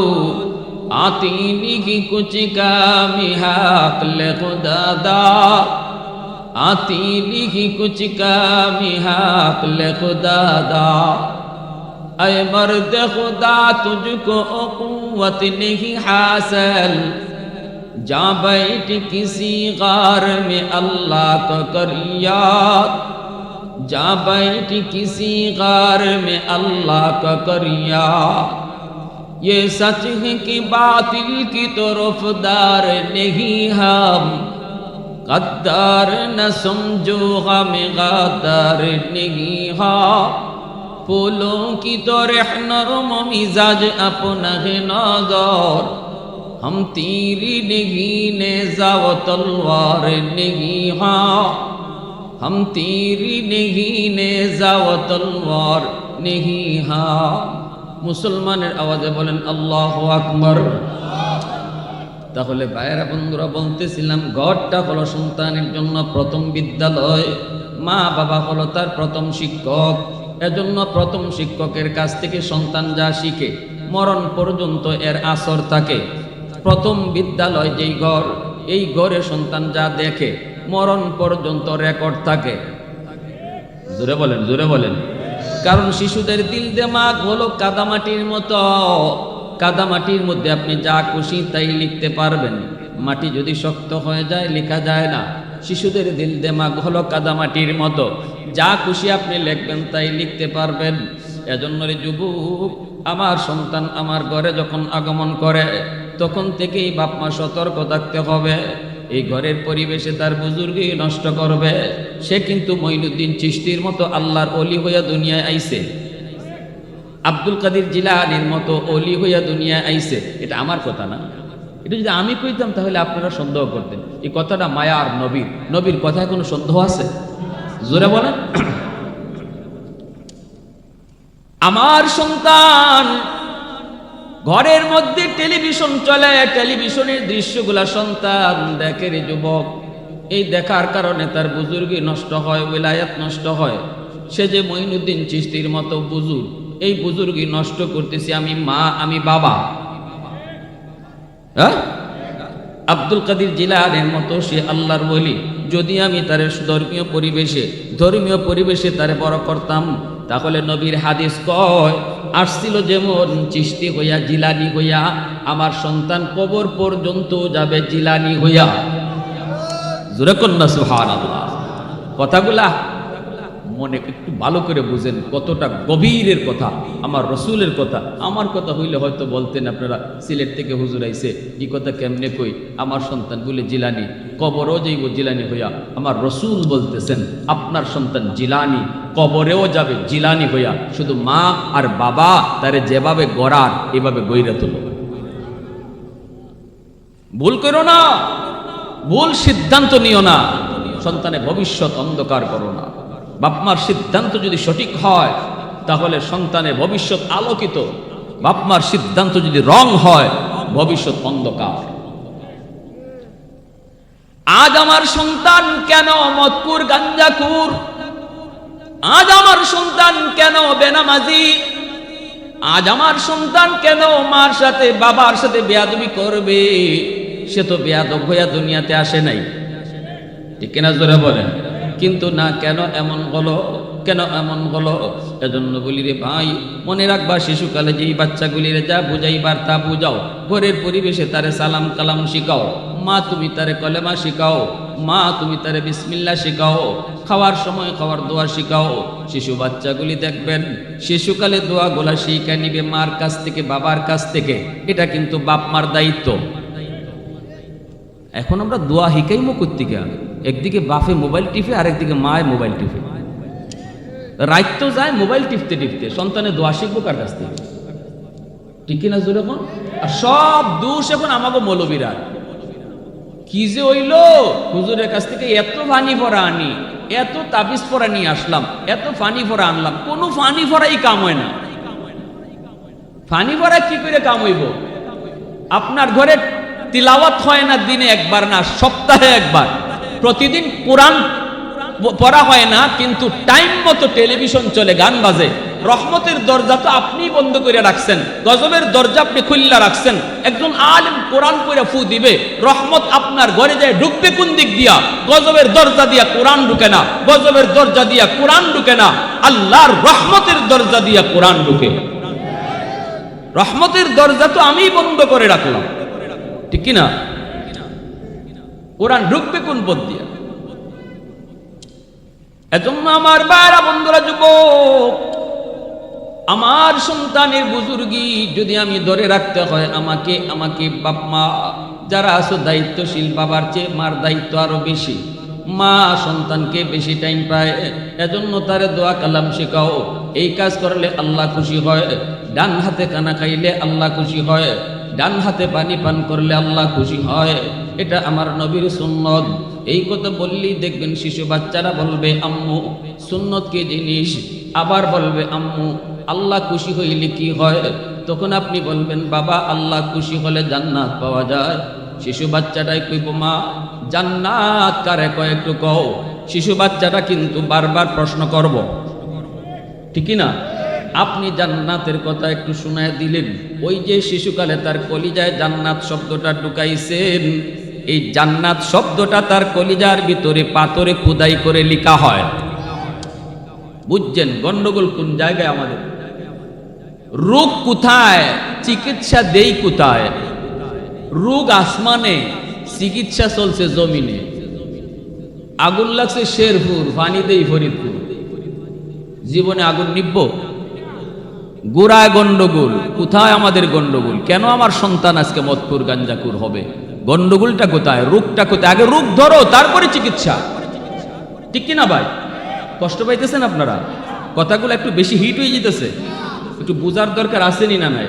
आती नहीं कुछ कामी हक ले खुदा दा, आती नहीं कुछ कामी हक ले खुदा दा। ऐ मर्द खुदा तुझको कुव्वत नहीं हासिल, जा बैठ किसी गार में अल्लाह को कर याद, जा बैठ किसी गार में अल्लाह को कर याद। ये सच है कि बातिल की तरफदार नहीं हम, गद्दार न समझो हम गद्दार नहीं हम। फूलों की तरह नरम मिजाज अपना है नजर, हम तीरी नहीं नेज़ा व तलवार नहीं हाँ, हम तीरी नहीं नेज़ा व तलवार नहीं हाँ। মুসলমানের আওয়াজে বলেন আল্লাহু আকবার। তাহলে ভাইয়েরা বন্ধুরা, বলতেছিলাম ঘরটা হলো সন্তানের জন্য প্রথম বিদ্যালয়, মা বাবা হলো তার প্রথম শিক্ষক। এজন্য প্রথম শিক্ষকের কাছ থেকে সন্তান যা শিখে মরণ পর্যন্ত এর আসর থাকে। প্রথম বিদ্যালয় যেই ঘর, এই ঘরে সন্তান যা দেখে মরণ পর্যন্ত রেকর্ড থাকে। জোরে বলেন, জোরে বলেন। কারণ শিশুদের দিল দিমাগ হলো কাদামাটির মতো, কাদামাটির মধ্যে আপনি যা খুশি তাই লিখতে পারবেন, মাটি যদি শক্ত হয়ে যায় লেখা যায় না। শিশুদের দিল দিমাগ হলো কাদামাটির মতো, যা খুশি আপনি লিখবেন তাই লিখতে পারবেন। এজন্য রে যুবক, আমার সন্তান আমার ঘরে যখন আগমন করে তখন থেকেই বাপ মা সতর্ক থাকতে হবে। এই ঘরের পরিবেশে তার বুজুর্গি নষ্ট করবে। সে কিন্তু মঈনুদ্দিন চিশতির মতো আল্লাহর ওলি হইয়া দুনিয়ায় আইছে, আব্দুল কাদের জিলানীর মতো ওলি হইয়া দুনিয়ায় আইছে। এটা আমার কথা না, এটা যদি আমি কইতাম তাহলে আপনারা সন্দেহ করতেন। এই কথাটা মায়ার নবীর, নবীর কথায় কোনো সন্দেহ আছে? জোরে বলেন। আমার সন্তান ঘরের মধ্যে টেলিভিশন চলে, টেলিভিশনের দৃশ্যগুলা সন্তান দেখে রে যুবক। এই দেখার কারণে তার বুজুর্গি নষ্ট হয়, উলায়াত নষ্ট হয়। সে যে মঈনুদ্দিন চিশতির মতো বুজুর্গ, এই বুজুর্গি নষ্ট করতেছি আমি মা, আমি বাবা। হ্যাঁ, আব্দুল কাদের জিলানীর মতো সে আল্লাহর ওলি, যদি আমি তার ধর্মীয় পরিবেশে তারে বড় করতাম, তাহলে নবীর হাদিস কয় আসছিল যেমন চিশতি হইয়া জিলানি হইয়া, আমার সন্তান কবর পর্যন্ত যাবে জিলানি হইয়া। জোরে কন্যা সুবহানাল্লাহ। কথাগুলা মনে একটু ভালো করে বুঝেন, কতটা গভীরের কথা, আমার রসুলের কথা। আমার কথা হইলে হয়তো বলতেন আপনারা, সিলেট থেকে হুজুর আইছে, এই কথা কেমনে কই, আমার সন্তান বলে জিলানি, কবরও যাইব জিলানি হইয়া। আমার রসুল বলতেছেন আপনার সন্তান জিলানি, কবরেও যাবে জিলানি হইয়া। শুধু মা আর বাবা তারে যেভাবে গড়ার এভাবে গইরা তুলো। ভুল করো না, ভুল সিদ্ধান্ত নিও না, সন্তানের ভবিষ্যৎ অন্ধকার করো না। বাপমার সিদ্ধান্ত যদি সঠিক হয় তাহলে সন্তানের ভবিষ্যৎ আলোকিত, বাপমার সিদ্ধান্ত যদি রং হয় ভবিষ্যৎ অন্ধকার। আজ আমার সন্তান কেন মদকুর গাঞ্জাকুর, আজ আমার সন্তান কেন বেনামাজি, আজ আমার সন্তান কেন মার সাথে বাবার সাথে বেয়াদবি করবে? সে তো বেয়াদব হইয়া দুনিয়াতে আসে নাই, ঠিক কিনা জোরে বলেন? কিন্তু না, কেন এমন হলো, কেন এমন হলো? এজন্য বলি রে ভাই, মনে রাখবা শিশুকালে যেই বাচ্চাগুলিরে যা বুঝাইবার তা বুঝাও, ঘরের পরিবেশে তারে সালাম কালাম শিখাও, মা তুমি তারে কলেমা শিখাও, মা তুমি তারে বিসমিল্লাহ শিখাও, খাওয়ার সময় খাওয়ার দোয়া শিখাও। শিশু বাচ্চাগুলি দেখবেন শিশুকালে দোয়াগুলা শিখা নিবে মার কাছ থেকে, বাবার কাছ থেকে। এটা কিন্তু বাপ মার দায়িত্ব। এখন আমরা দোয়া শিখাইমো কোত্থেকে? একদিকে বাপে মোবাইল টিপে, আরেকদিকে মায় মোবাইল টিপে। রাত তো যায় মোবাইল টিপতে টিপতে, সন্তানে দোয়া শিখবো কার কাছ থেকে? ঠিক কিনা জোরে এখন? আর সব দোষ এখন আমাকে মৌলবীরা। কি যে হইল, হুজুরের কাছ থেকে এত ফানি ভরা আনি, এত তাবিজ পরা নিয়ে আসলাম, এত ফানি ভরা আনলাম, কোনো ফানি ভরাই কাম হয় না। ফানি ভরা কি করে কাম হইব? আপনার ঘরে তিলাওয়াত হয় না দিনে একবার, না সপ্তাহে একবার, প্রতিদিন কোরআন পড়া হয় না, কিন্তু টাইম মতো টেলিভিশন চলে, গান বাজে। রহমতের দরজা তো আপনি বন্ধ করে রাখছেন, গজবের দরজা আপনি খুল্লা রাখছেন। একজন আলেম কোরআন পড়ে ফু দিবে, রহমত আপনার ঘরে যায় ঢুকবে কোন দিক দিয়া? গজবের দরজা দিয়া কোরআন ঢুকে না, গজবের দরজা দিয়া কোরআন ঢুকে না, আল্লাহর রহমতের দরজা দিয়া কোরআন ঢুকে। রহমতের দরজা তো আমি বন্ধ করে রাখলাম, ঠিক কিনা? কোরআন ঢুকবে কোন পথ দিয়া? এজন্য আমার ভাইরা, বন্ধুরা, যুবক, আমার সন্তানের বুজুর্গি যদি আমি ধরে রাখতে হয়, আমাকে বাপ মা যারা আছো দায়িত্বশীল, বাবার চেয়ে মার দায়িত্ব আরো বেশি। মা সন্তানকে বেশি টাইম পায়, এজন্য তারে দোয়া কালাম শেখাও। এই কাজ করলে আল্লাহ খুশি হয়। ডান হাতে খানা খাইলে আল্লাহ খুশি হয়, ডান হাতে পানি পান করলে আল্লাহ খুশি হয়। এটা আমার নবীর সুন্নত। এই কথা বললেই দেখবেন শিশু বাচ্চারা বলবে আম্মু সুন্নত কি জিনিস, আবার বলবে আম্মু আল্লাহ খুশি হইলে কি হয়। তখন আপনি বলবেন বাবা আল্লাহ খুশি হলে জান্নাত পাওয়া যায়। শিশু বাচ্চাটাই কইব মা জান্নাত কারে কয় একটু কও। শিশু বাচ্চাটা কিন্তু বারবার প্রশ্ন করব, ঠিক না? আপনি জান্নাতের কথা একটু শোনায় দিলেন, ওই যে শিশুকালে তার কলিজায় জান্নাত শব্দটা ঢুকাইছেন, এই জান্নাত শব্দটা তার কলিজার ভিতরে পাথরে খোদাই করে লেখা হয়। বুঝছেন গন্ডগোল কোন জায়গায় আমাদের? রোগ কোথায়, চিকিৎসা দেই কোথায়? রোগ আসমানে, চিকিৎসা চলছে জমিনে। আগুন লাগছে শেরপুর, পানি দেই ফরিদপুর। জীবনে আগুন নিব্ব? গোড়ায় গন্ডগোল। কোথায় আমাদের গন্ডগোল? কেন আমার সন্তান আজকে মদপুর গাঞ্জাকুর হবে? গন্ডগোলটা কোথায়? রোগটা কোথায়? আগে রোগ ধরো, তারপরে চিকিৎসা, ঠিক কিনা ভাই? কষ্ট পাইতেছেন আপনারা? কথাগুলো একটু বেশি হিট হয়ে যেতেছে, একটু বোঝার দরকার আসেনি না নাই?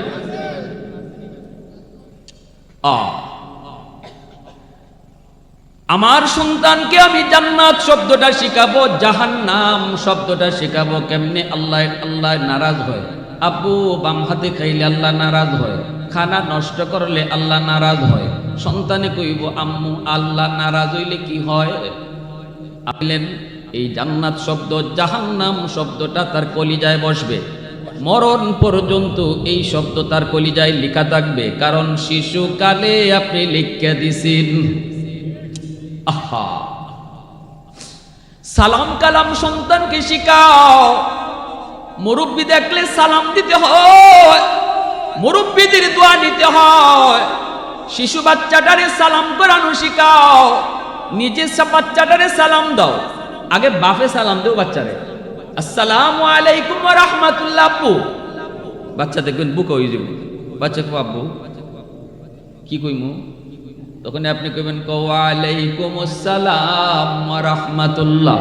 আমার সন্তানকে আমি জান্নাত শব্দটা শিখাবো, জাহান্নাম শব্দটা শিখাবো। কেমনে? আল্লাহ আল্লাহ নারাজ হয়। আব্বু বাম হাতে খাইলে আল্লাহ নারাজ হয়, খানা নষ্ট করলে আল্লাহ নারাজ হয়। সন্তানে কইব আম্মু আল্লাহ নারাজ হইলে কি হয়? বললেন এই জান্নাত শব্দ জাহান্নাম শব্দটা তার কলিজায় বসবে। মরণ পর্যন্ত এই শব্দ তার কলিজায় লেখা থাকবে, কারণ শিশুকালে আপনি লিখে দিছেন। আহা, সালাম কালাম সন্তানকে শিখাও। মুরব্বি দেখলে সালাম দিতে হয়, মুরব্বিদের দোয়া নিতে হয়। শিশু বাচ্চাটারে সালাম করানো শিখাও। নিজের বাচ্চাটারে সালাম দাও, আগে বাপে সালাম দেও বাচ্চারে, আসসালামু আলাইকুম ওয়া রাহমাতুল্লাহ। আব্বু, বাচ্চা দেখবেন বুকে হয়ে যাবে, বাচ্চা কো আব্বু কি কইমু, তখন আপনি কইবেন ওয়া আলাইকুম আসসালাম ওয়া রাহমাতুল্লাহ।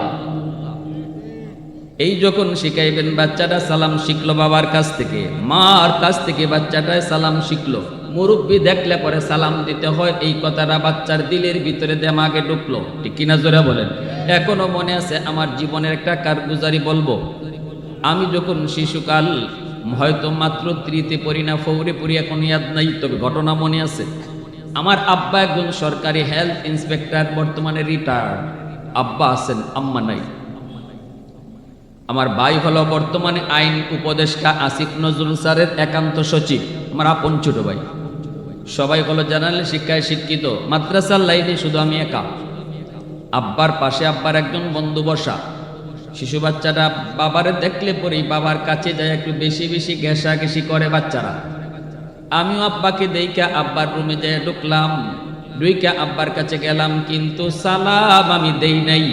এই যখন শিখাইবেন, বাচ্চাটা সালাম শিখলো বাবার কাছ থেকে, মার কাছ থেকে বাচ্চাটা সালাম শিখলো। মুরব্বি দেখলে পরে সালাম দিতে হয়, এই কথাটা বাচ্চার দিলের ভিতরে দেমাগে ঢুকলো। ঠিক কিনা জোরে বলেন? এখনো মনে আছে আমার জীবনের একটা কারগুজারি বলবো। আমি যখন শিশুকাল, হয়তো মাত্র 3তে পড়ি না 4-এ পড়ি, এখন ইয়াদ নাই, তবে ঘটনা মনে আছে। আমার আব্বা একজন সরকারি হেলথ ইন্সপেক্টর, বর্তমানে রিটায়ার্ড। আব্বা আছেন, আম্মা নাই। আমার ভাই হলো বর্তমানে আইন উপদেষ্টা আসিফ নজরুল স্যারের একান্ত সচিব, আমার আপন ছোট ভাই। সবাই হলো জানালে শিক্ষায় শিক্ষিত, মাদ্রাসার লাইনে শুধু আমি একা। আব্বার পাশে আব্বার একজন বন্ধু বসা। শিশু বাচ্চাটা বাবারে দেখলে পরেই বাবার কাছে যায়, একটু বেশি বেশি ঘেঁষাঘেঁষি করে বাচ্চারা। আমিও আব্বাকে দেইকা আব্বার রুমে যেয়ে ঢুকলাম, ঢুইকা আব্বার কাছে গেলাম, কিন্তু সালাম আমি দেই নাই।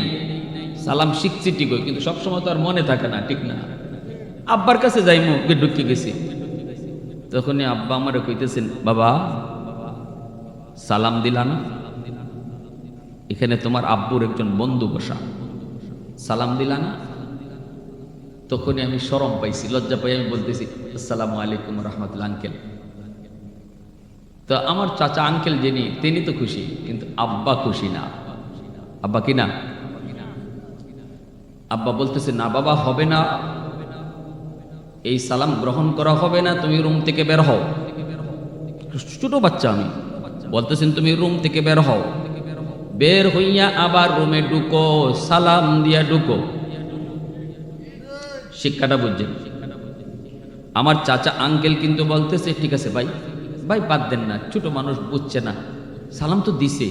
সালাম শিখছি ঠিকই, কিন্তু সবসময় তো আর মনে থাকে না, ঠিক না? আব্বার কাছে যাই, মুখে ঢুকে গেছি। তখনই আব্বা আমারে কইতেছেন, বাবা সালাম দিলা না? এখানে তোমার আব্বুর একজন বন্ধু বসা, সালাম দিলা না? তখনই আমি শরম পাইছি, লজ্জা পাই। আমি বলতেছি আসসালামু আলাইকুম রাহমাতুল্লাহ আঙ্কেল। তো আমার চাচা আঙ্কেল যিনি, তিনি তো খুশি, কিন্তু আব্বা খুশি না। আব্বা কি না? আব্বা বলতেছে, না বাবা, হবে না, এই সালাম গ্রহণ করা হবে না, তুমি রুম থেকে বের হও। ছোট বাচ্চা আমি, বলতেছেন তুমি রুম থেকে বের হও। বের হইয়া আবার রুমে ঢুকো, সালাম দিয়া ঢুকো। শিক্ষাটা বুঝছেন? আমার চাচা আঙ্কেল কিন্তু বলতেছে, ঠিক আছে ভাই, ভাই বাদ দেন না, ছোট মানুষ বুঝছে না, সালাম তো দিছে।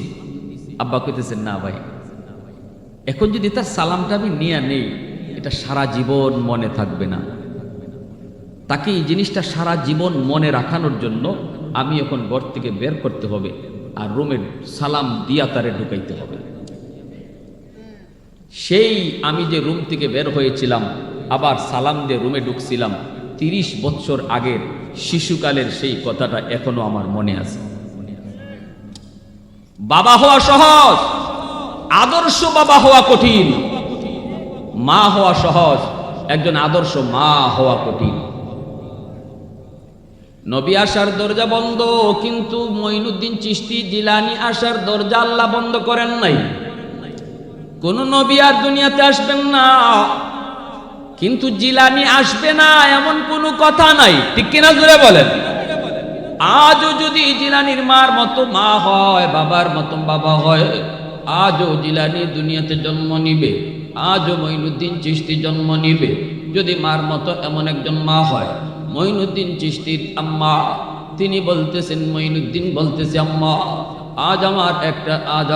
আব্বা কইতেছেন, না ভাই, এখন যদি তার সালামটা আমি নিয়ে নেই, এটা সারা জীবন মনে থাকবে না। তাকে এই জিনিসটা সারা জীবন মনে রাখানোর জন্য আমি এখন ঘর থেকে বের করতে হবে, আর রুমে সালাম দিয়া তারে ঢুকাইতে হবে। সেই আমি যে রুম থেকে বের হয়েছিলাম, আবার সালাম দিয়ে রুমে ঢুকছিলাম, 30 বছর আগের শিশুকালের সেই কথাটা এখনো আমার মনে আছে। বাবা হওয়া সহজ, আদর্শ বাবা হওয়া কঠিন। মা হওয়া সহজ, একজন আদর্শ মা হওয়া কঠিন। নবী আসার দরজা বন্ধ, কিন্তু মঈনুদ্দিন চিশতি জিলানী আসার দরজা আল্লাহ বন্ধ করেন নাই। কোন নবী আর দুনিয়াতে আসবেন না, কিন্তু জিলানী আসবে না এমন কোনো কথা নাই। ঠিক কিনা জোরে বলেন? আজও যদি জিলানীর মার মতো মা হয়, বাবার মতো বাবা হয়, আজও জিলানী দুনিয়াতে জন্ম নিবে, আজও মঈনুদ্দিন চিশতি জন্ম নিবে, যদি মার মতো এমন একজন মা হয়। মঈনুদ্দিন চিশতির আম্মা, তিনি বলতেছেন, মঈনুদ্দিন বলতেছে, আম্মা আজ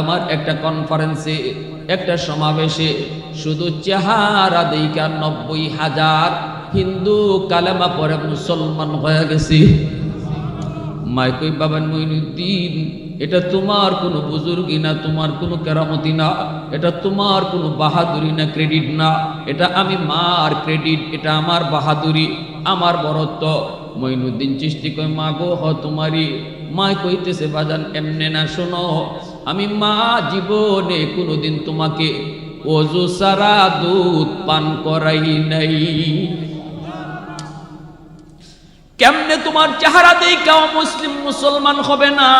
আমার একটা কনফারেন্সে, একটা সমাবেশে শুধু চেহারা দেইকা 90,000 হিন্দু কালেমা পড়ে মুসলমান হয়ে গেছে। মাই কই, বাবা মঈনুদ্দিন, এটা তোমার কোনো বুজুর্গি না, তোমার কোনো কেরামতি না, এটা তোমার কোনো বাহাদুরি না, ক্রেডিট না, এটা আমি মার ক্রেডিট, এটা আমার বাহাদুরি, আমার বরত্ব। মঈনুদ্দিন চিশতি কই, মা গো হ তোমারই। মাই কইতেছে, বাজান এমনে না, শোনো, আমি মা জীবনে কোনোদিন তোমাকে ওযু সারা দুধ পান করাই নাই। কেমনে তোমার চেহারা দেখাও মুসলিম মুসলমান হবে না?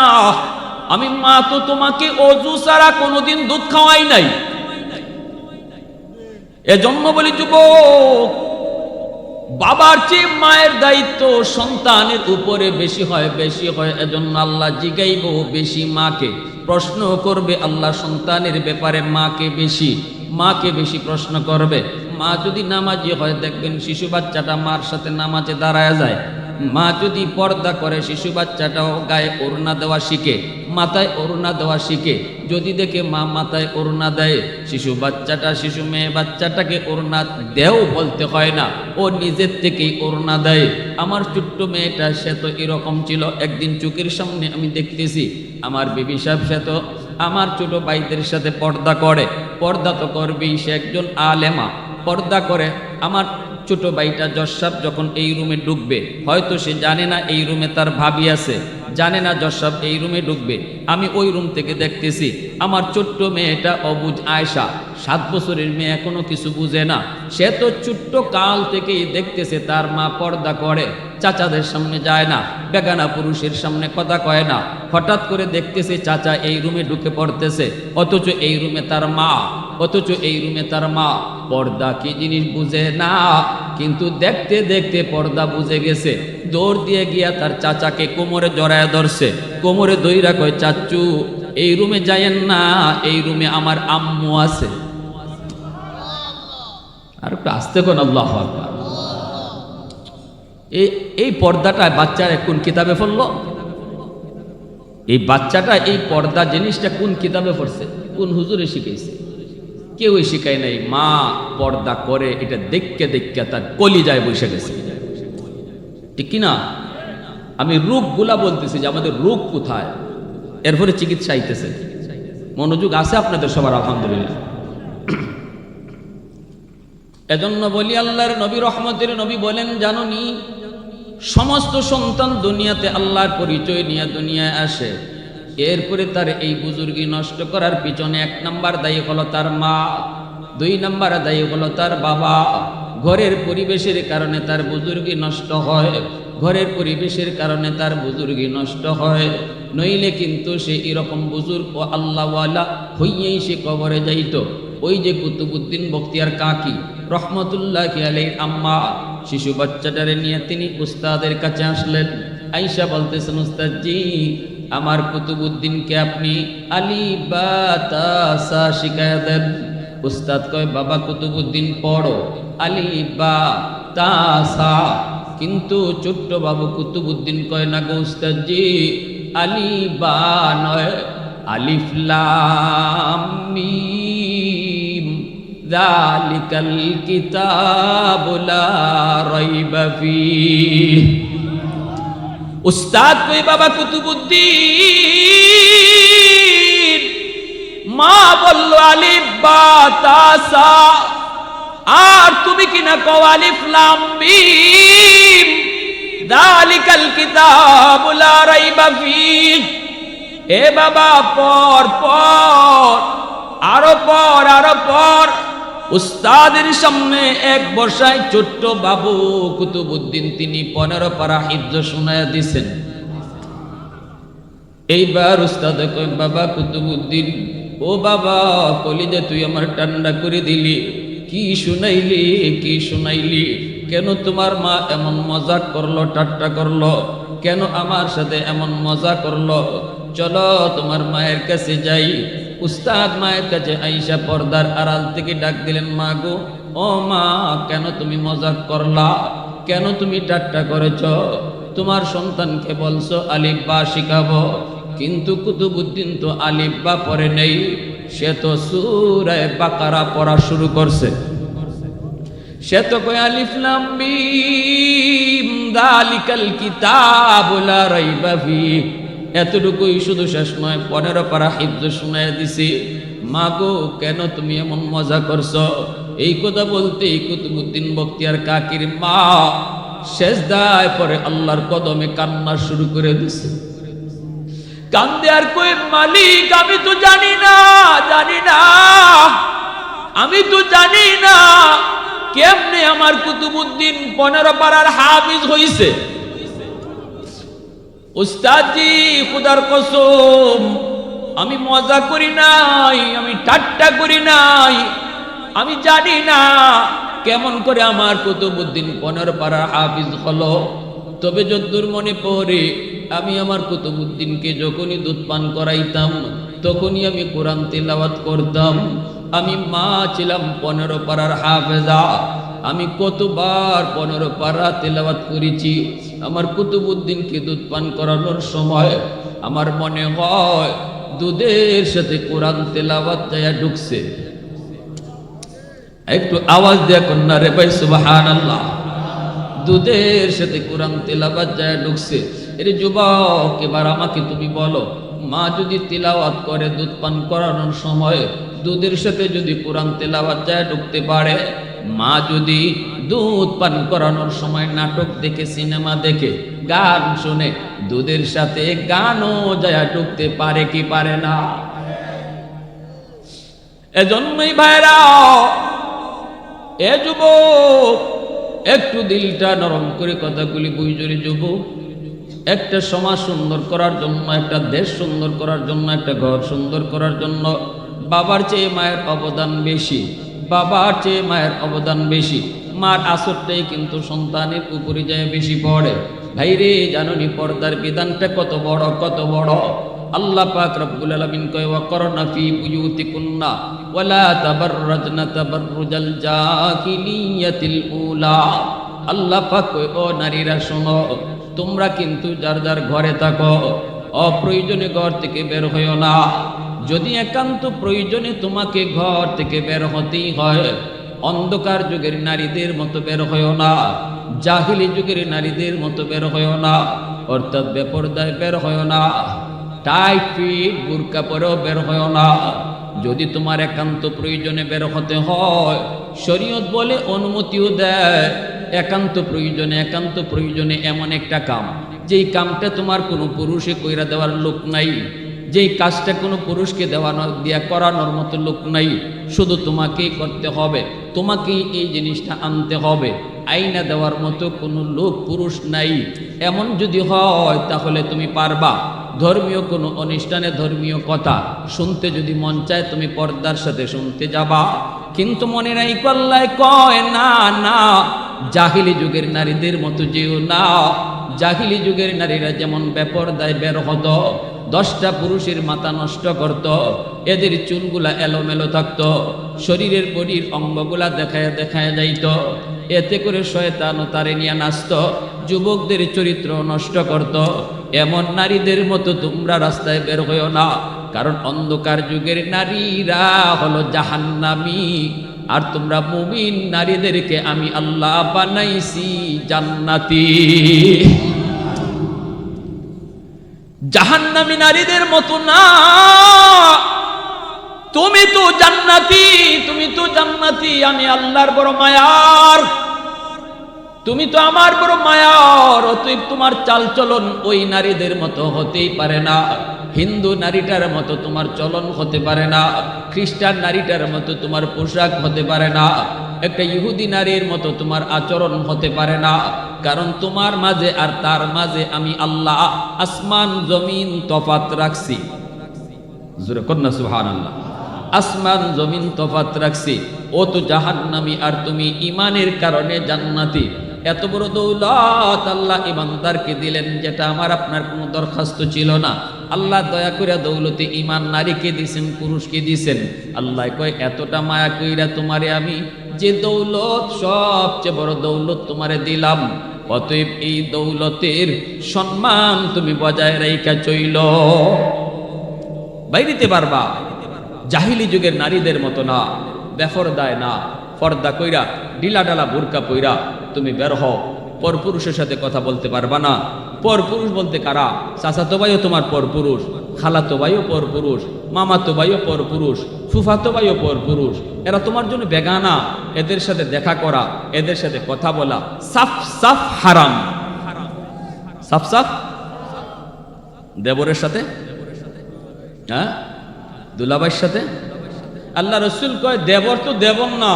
আমি মা তো তোমাকে ওযু ছাড়া কোনোদিন দুধ খাওয়াই নাই। এজন্য বলি যুবক, বাবার চেয়ে মায়ের দায়িত্ব সন্তানের উপরে বেশি হয়। এজন্য আল্লাহ জিগাইব বেশি মাকে, প্রশ্ন করবে আল্লাহ সন্তানের ব্যাপারে মাকে বেশি প্রশ্ন করবে। মা যদি নামাজি হয় দেখবেন শিশু বাচ্চাটা মার সাথে নামাজে দাঁড়ায় যায়। মা যদি পর্দা করে শিশু বাচ্চাটাও গায়ে ওড়না দেওয়া শিখে, মাথায় ওড়না দেওয়া শিখে। যদি দেখে মা মাথায় ওড়না দেয়, শিশু বাচ্চাটা শিশু মেয়ে বাচ্চাটাকে ওড়না দেও বলতে হয় না, ও নিজের থেকেই ওড়না দেয়। আমার ছোট্ট মেয়েটা সে তো এরকম ছিল। একদিন চোখের সামনে আমি দেখতেছি আমার বেবি সাহেব সে তো আমার ছোট ভাইদের সাথে পর্দা করে। পর্দা তো করবেই, সে একজন আলেমা, পর্দা করে। আমার ছোট ভাইটা জশাব যখন এই রুমে ঢুকবে, হয়তো সে জানে না এই রুমে তার ভাবি আছে, জানে না জশাব এই রুমে ঢুকবে। আমি ওই রুম থেকে দেখতেছি আমার ছোট্ট মেয়েটা অবুঝ আয়েশা, 7 বছরের মেয়ে, এখনো কিছু বুঝে না। সে তো ছোট্ট কাল থেকেই দেখতেছে তার মা পর্দা করে, চাচাদের সামনে যায় না, বেগানা পুরুষের সামনে কথা কয় না। হঠাৎ করে দেখতেছে চাচা এই রুমে ঢুকে পড়তেছে, অথচ এই রুমে তার মা, অথচ এই রুমে তার মা। পর্দা কি জিনিস বুঝে না, কিন্তু দেখতে দেখতে পর্দা বুঝে গেছে। দৌড় দিয়ে গিয়া তার চাচাকে কোমরে জড়ায় ধরছে, কোমরে দইরা কয় চাচু এই রুমে যায়েন না, এই রুমে আমার আম্মু আছে। আর একটু আসতে কোন আল্লাহু আকবার। এই পর্দাটা বাচ্চারা কোন কিতাবে পড়লো? এই বাচ্চাটা এই পর্দা জিনিসটা কোন কিতাবে পড়ছে, কোন হুজুরে শিখাইছে? কেউই শিখায় নাই। মা পর্দা করে এটা দেখতে দেখতে তার কলিজায় বসে গেছে, ঠিক কিনা? আমি রোগগুলা বলতেছি যে আমাদের রোগ কোথায়, এরপরে চিকিৎসা আইতেছে। মনোযোগ আছে আপনাদের সবার? আলহামদুলিল্লাহ। এজন্য বলি আল্লাহর নবী রহমতের নবী বলেন, জানোনি সমস্ত সন্তান দুনিয়াতে আল্লাহর পরিচয় নিয়ে দুনিয়ায় আসে, এরপরে তার এই বুজুর্গি নষ্ট করার পিছনে 1 নাম্বার দায়ী হলো তার মা, 2 নাম্বার দায়ী হলো তার বাবা। ঘরের পরিবেশের কারণে তার বুজুর্গি নষ্ট হয়, ঘরের পরিবেশের কারণে তার বুজুর্গি নষ্ট হয়। নইলে কিন্তু সে এরকম বুজুর্গ ও আল্লাহওয়ালা হইয়েই সে কবরে যাইত। ওই যে কুতুবউদ্দিন বখতিয়ার কাকি রহমতুল্লাহি আলাইহির আম্মা শিশু বাচ্চাটারে নিয়ে তিনি উস্তাদের কাছে আসলেন। আয়েশা বলতেছেন, উস্তাদজি আমার কুতুবউদ্দিনকে আপনি আলিফ বা তা সা শিখায়া দেন। উস্তাদ কয়, বাবা কুতুবউদ্দিন পড়ো আলিফ বা তা সা। কিন্তু ছোট্ট বাবু কুতুবউদ্দিন কয়, না গো উস্তাদজি আলিফ বা নয়, আলিফ লাম মিম যালিকাল কিতাবু লা রাইবা ফীহ। উস্তাদ কই, বাবা কুতুবউদ্দিন, মা বলল আলিফ বা তা সা, আর তুমি কিনা কও আলিফ লাম মিম যালিকাল কিতাবু লা রাইবা ফীহ। এ বাবা পড় পড়, আরো পড় আরো পড়। উস্তাদের সামনে এক বর্ষায় ছোট্ট বাবু কুতুবউদ্দিন তিনি 15 পারা হিফজ শোনায়া দিছেন। এইবার উস্তাদ কয়, বাবা কুতুবউদ্দিন, ও বাবা কলিজা তুই আমার ঠান্ডা করে দিলি, কি শুনাইলি কি শুনাইলি? কেন তোমার মা এমন মজাক করলো, ঠাট্টা করলো? কেন আমার সাথে এমন মজা করলো? চলো তোমার মায়ের কাছে যাই। উস্তাদ মায়ের কাছে আইসা পর্দার আড়াল থেকে ডাক দিলেন, মা গো, ও মা, কেন তুমি মজাক করলা? কেন তুমি ঠাট্টা করেছ? তোমার সন্তানকে বলছো আলিফ বা শিখাবো, কিন্তু কুতুবউদ্দিন তো আলিফ বা পড়ে নেই, সে তো সূরা বাকারা পড়া শুরু করছে। সে তো কয় আলিফ লাম মিম যালিকাল কিতাবু লা রাইবা ফীহ। এতটুকুই শুধু শেষ নয়, 15 পারা হিফজ শুনাইয়া দিছি। মা গো, কেন তুমি এমন মজা করছো? এই কথা বলতে কুতুবউদ্দিন বখতিয়ার কাকির মা সেজদায় পরে আল্লাহর কদমে কান্না শুরু করে দিছে। কান্দে আর কই, মালিক আমি তো জানি না, জানি না, আমি তো জানি না কেমনে আমার কুতুবউদ্দিন 15 পারার হাফিজ হইছে। উস্তাদজি খুদার কসম, আমি মজা করি নাই, আমি ঠাট্টা করি নাই, আমি জানি না কেমন করে আমার কুতুবউদ্দিন 15 পারার হাফিজ হলো। তবে যদ্দূর মনে পড়ে, আমি আমার কুতুবউদ্দিনকে যখনই দুধ পান করাইতাম তখনই আমি কোরআন তিলাওয়াত করতাম। আমি মা ছিলাম 15 পারার হাফেজা। আমি কতবার 15 পারা তেলাওয়াত করেছি। আমার কুতুবউদ্দিনকে দুধ পান করানোর সময় আমার মনে হয় দুধের সাথে কোরআন তেলাওয়াত যায় ঢুকছে। একটু আওয়াজ দিয়ে কন্যা রে ভাই সুবহানাল্লাহ। দুধের সাথে কোরআন তেলাওয়াত যায় ঢুকছে। এর যুবক, এবার আমাকে তুমি বলো, মা যদি তেলাওয়াত করে দুধ পান করানোর সময় দুধের সাথে যদি কোরআন তেলাওয়াত যায় ঢুকতে পারে, মা যদি দুধ পান করানোর সময় নাটক দেখে, সিনেমা দেখে, গান শুনে দুধের সাথে গানও যায় ঢুকতে পারে কি পারে না? এজন্যই ভাইরা, এ যুবক, একটু দিলটা নরম করে কথাগুলি বুঝরে যুবক। একটা সমাজ সুন্দর করার জন্য, একটা দেশ সুন্দর করার জন্য, একটা ঘর সুন্দর করার জন্য বাবার চেয়ে মায়ের অবদান বেশি। বাবার চেয়ে মায়ের অবদান বেশি। মার আসরটাই কিন্তু সন্তানের উপরে যায় বেশি পড়ে। ভাইরে, জানুনি পর্দার বিধানটা কত বড়, কত বড়। আল্লাহ পাক রব্বুল আলামিন কয়, ওয়াকরনা ফি বুয়ুতিকুন্না ওয়ালা তাবাররাজনা তাবাররুজাল জাহিলিয়াতিল উলা। আল্লাহ পাক কয়, ও নারীরা শোনো, তোমরা কিন্তু যার যার ঘরে থাকো, অপ্রয়োজনে ঘর থেকে বের হইও না। যদি একান্ত প্রয়োজনে তোমাকে ঘর থেকে বের হতেই হয়, অন্ধকার যুগের নারীদের মতো বের হইও না, জাহিলি যুগের নারীদের মতো বের হইও না, অর্থাৎ বেপরদায় বের হইও না, টাইট ফিট বুরকা পরেও বের হইও না। যদি তোমার একান্ত প্রয়োজনে বের হতে হয়, শরীয়ত বলে, অনুমতিও দেয়। একান্ত প্রয়োজনে এমন একটা কাম, যেই কামটা তোমার কোনো পুরুষে কইরা দেওয়ার লোক নাই, যেই কাজটা কোনো পুরুষকে দিয়া করানোর মতো লোক নাই, শুধু তোমাকেই করতে হবে, তোমাকেই এই জিনিসটা আনতে হবে, আইনা দেওয়ার মতো কোনো লোক পুরুষ নাই। এমন যদি হয় তাহলে তুমি পারবা। ধর্মীয় কোনো অনুষ্ঠানে ধর্মীয় কথা শুনতে যদি মন চায়, তুমি পর্দার সাথে শুনতে যাবা। কিন্তু মনে নাই, কল্লায় কয় না, না, জাহিলি যুগের নারীদের মতো যেও না। জাহিলি যুগের নারীরা যেমন বেপরদায় বের হতো, 10টা পুরুষের মাথা নষ্ট করত, এদের চুলগুলা এলোমেলো থাকতো, শরীরের বডির অঙ্গগুলা দেখায় দেখায় যাইত, এতে করে শয়তান ও তারে নিয়ে নাচত, যুবকদের চরিত্র নষ্ট করত। এমন নারীদের মতো তোমরা রাস্তায় বের হইও না, কারণ অন্ধকার যুগের নারীরা হলো জাহান্নামী। আর তোমরা মুমিন নারীদেরকে আমি আল্লাহ বানাইছি জান্নাতি। জাহান্নামী নারীদের মতো না, তুমি তো জান্নাতি, তুমি তো জান্নাতি। আমি আল্লাহর বড় মায়ার, তুমি তো আমার বড় মায়ার। অতএব তোমার চালচলন ওই নারীদের মতো হতেই পারে না। হিন্দু নারীটার মতো তোমার চলন হতে পারে না, খ্রিস্টান নারীটার মতো তোমার পোশাক হতে পারে না, একটা ইহুদি নারীর মতো তোমার আচরণ হতে পারে না। কারণ তোমার মাঝে আর তার মাঝে আমি আল্লাহ আসমান জমিন তফাত রাখছি। জোরে কন্যা সুবহানাল্লাহ। আসমান জমিন তফাত রাখছি। ও তো জাহান্নামী আর তুমি ইমানের কারণে জান্নাতি। এত বড় দৌলত আল্লাহ ইমানদারকে দিলেন, যেটা আমার আপনার কোনো দরখাস্ত ছিল না। আল্লাহ দয়া করে দৌলতে ইমান নারীকে দিছেন, পুরুষকে দিছেন। আল্লাহ কয়, এতটা মায়া কইরা তোমারে আমি যে দৌলত, সবচেয়ে বড় দৌলত তোমারে দিলাম, অতএব এই দৌলতের সম্মান তুমি বজায় রাইখা চইল। বাইরিতে পারবা। জাহিলি যুগের নারীদের মতো না, বেফরদায় না, পর্দা কইরা ডিলা ডালা বুরকা পইরা তুমি বের হও। পরপুরুষের সাথে কথা বলতে পারবা না। পরপুরুষ বলতে কারা? চাচাতো ভাইও তোমার পরপুরুষ, খালাতো ভাইও পরপুরুষ, মামাতো ভাইও পরপুরুষ, ফুফাতো ভাইও পরপুরুষ। এরা তোমার জন্য বেগানা। এদের সাথে দেখা করা, এদের সাথে কথা বলা সাফ সাফ হারাম। সাফ সাফ। দেবরের সাথে, হ্যাঁ, দুলাভাইয়ের সাথে। আল্লাহ রসুল কয়, দেবর তো দেবর না।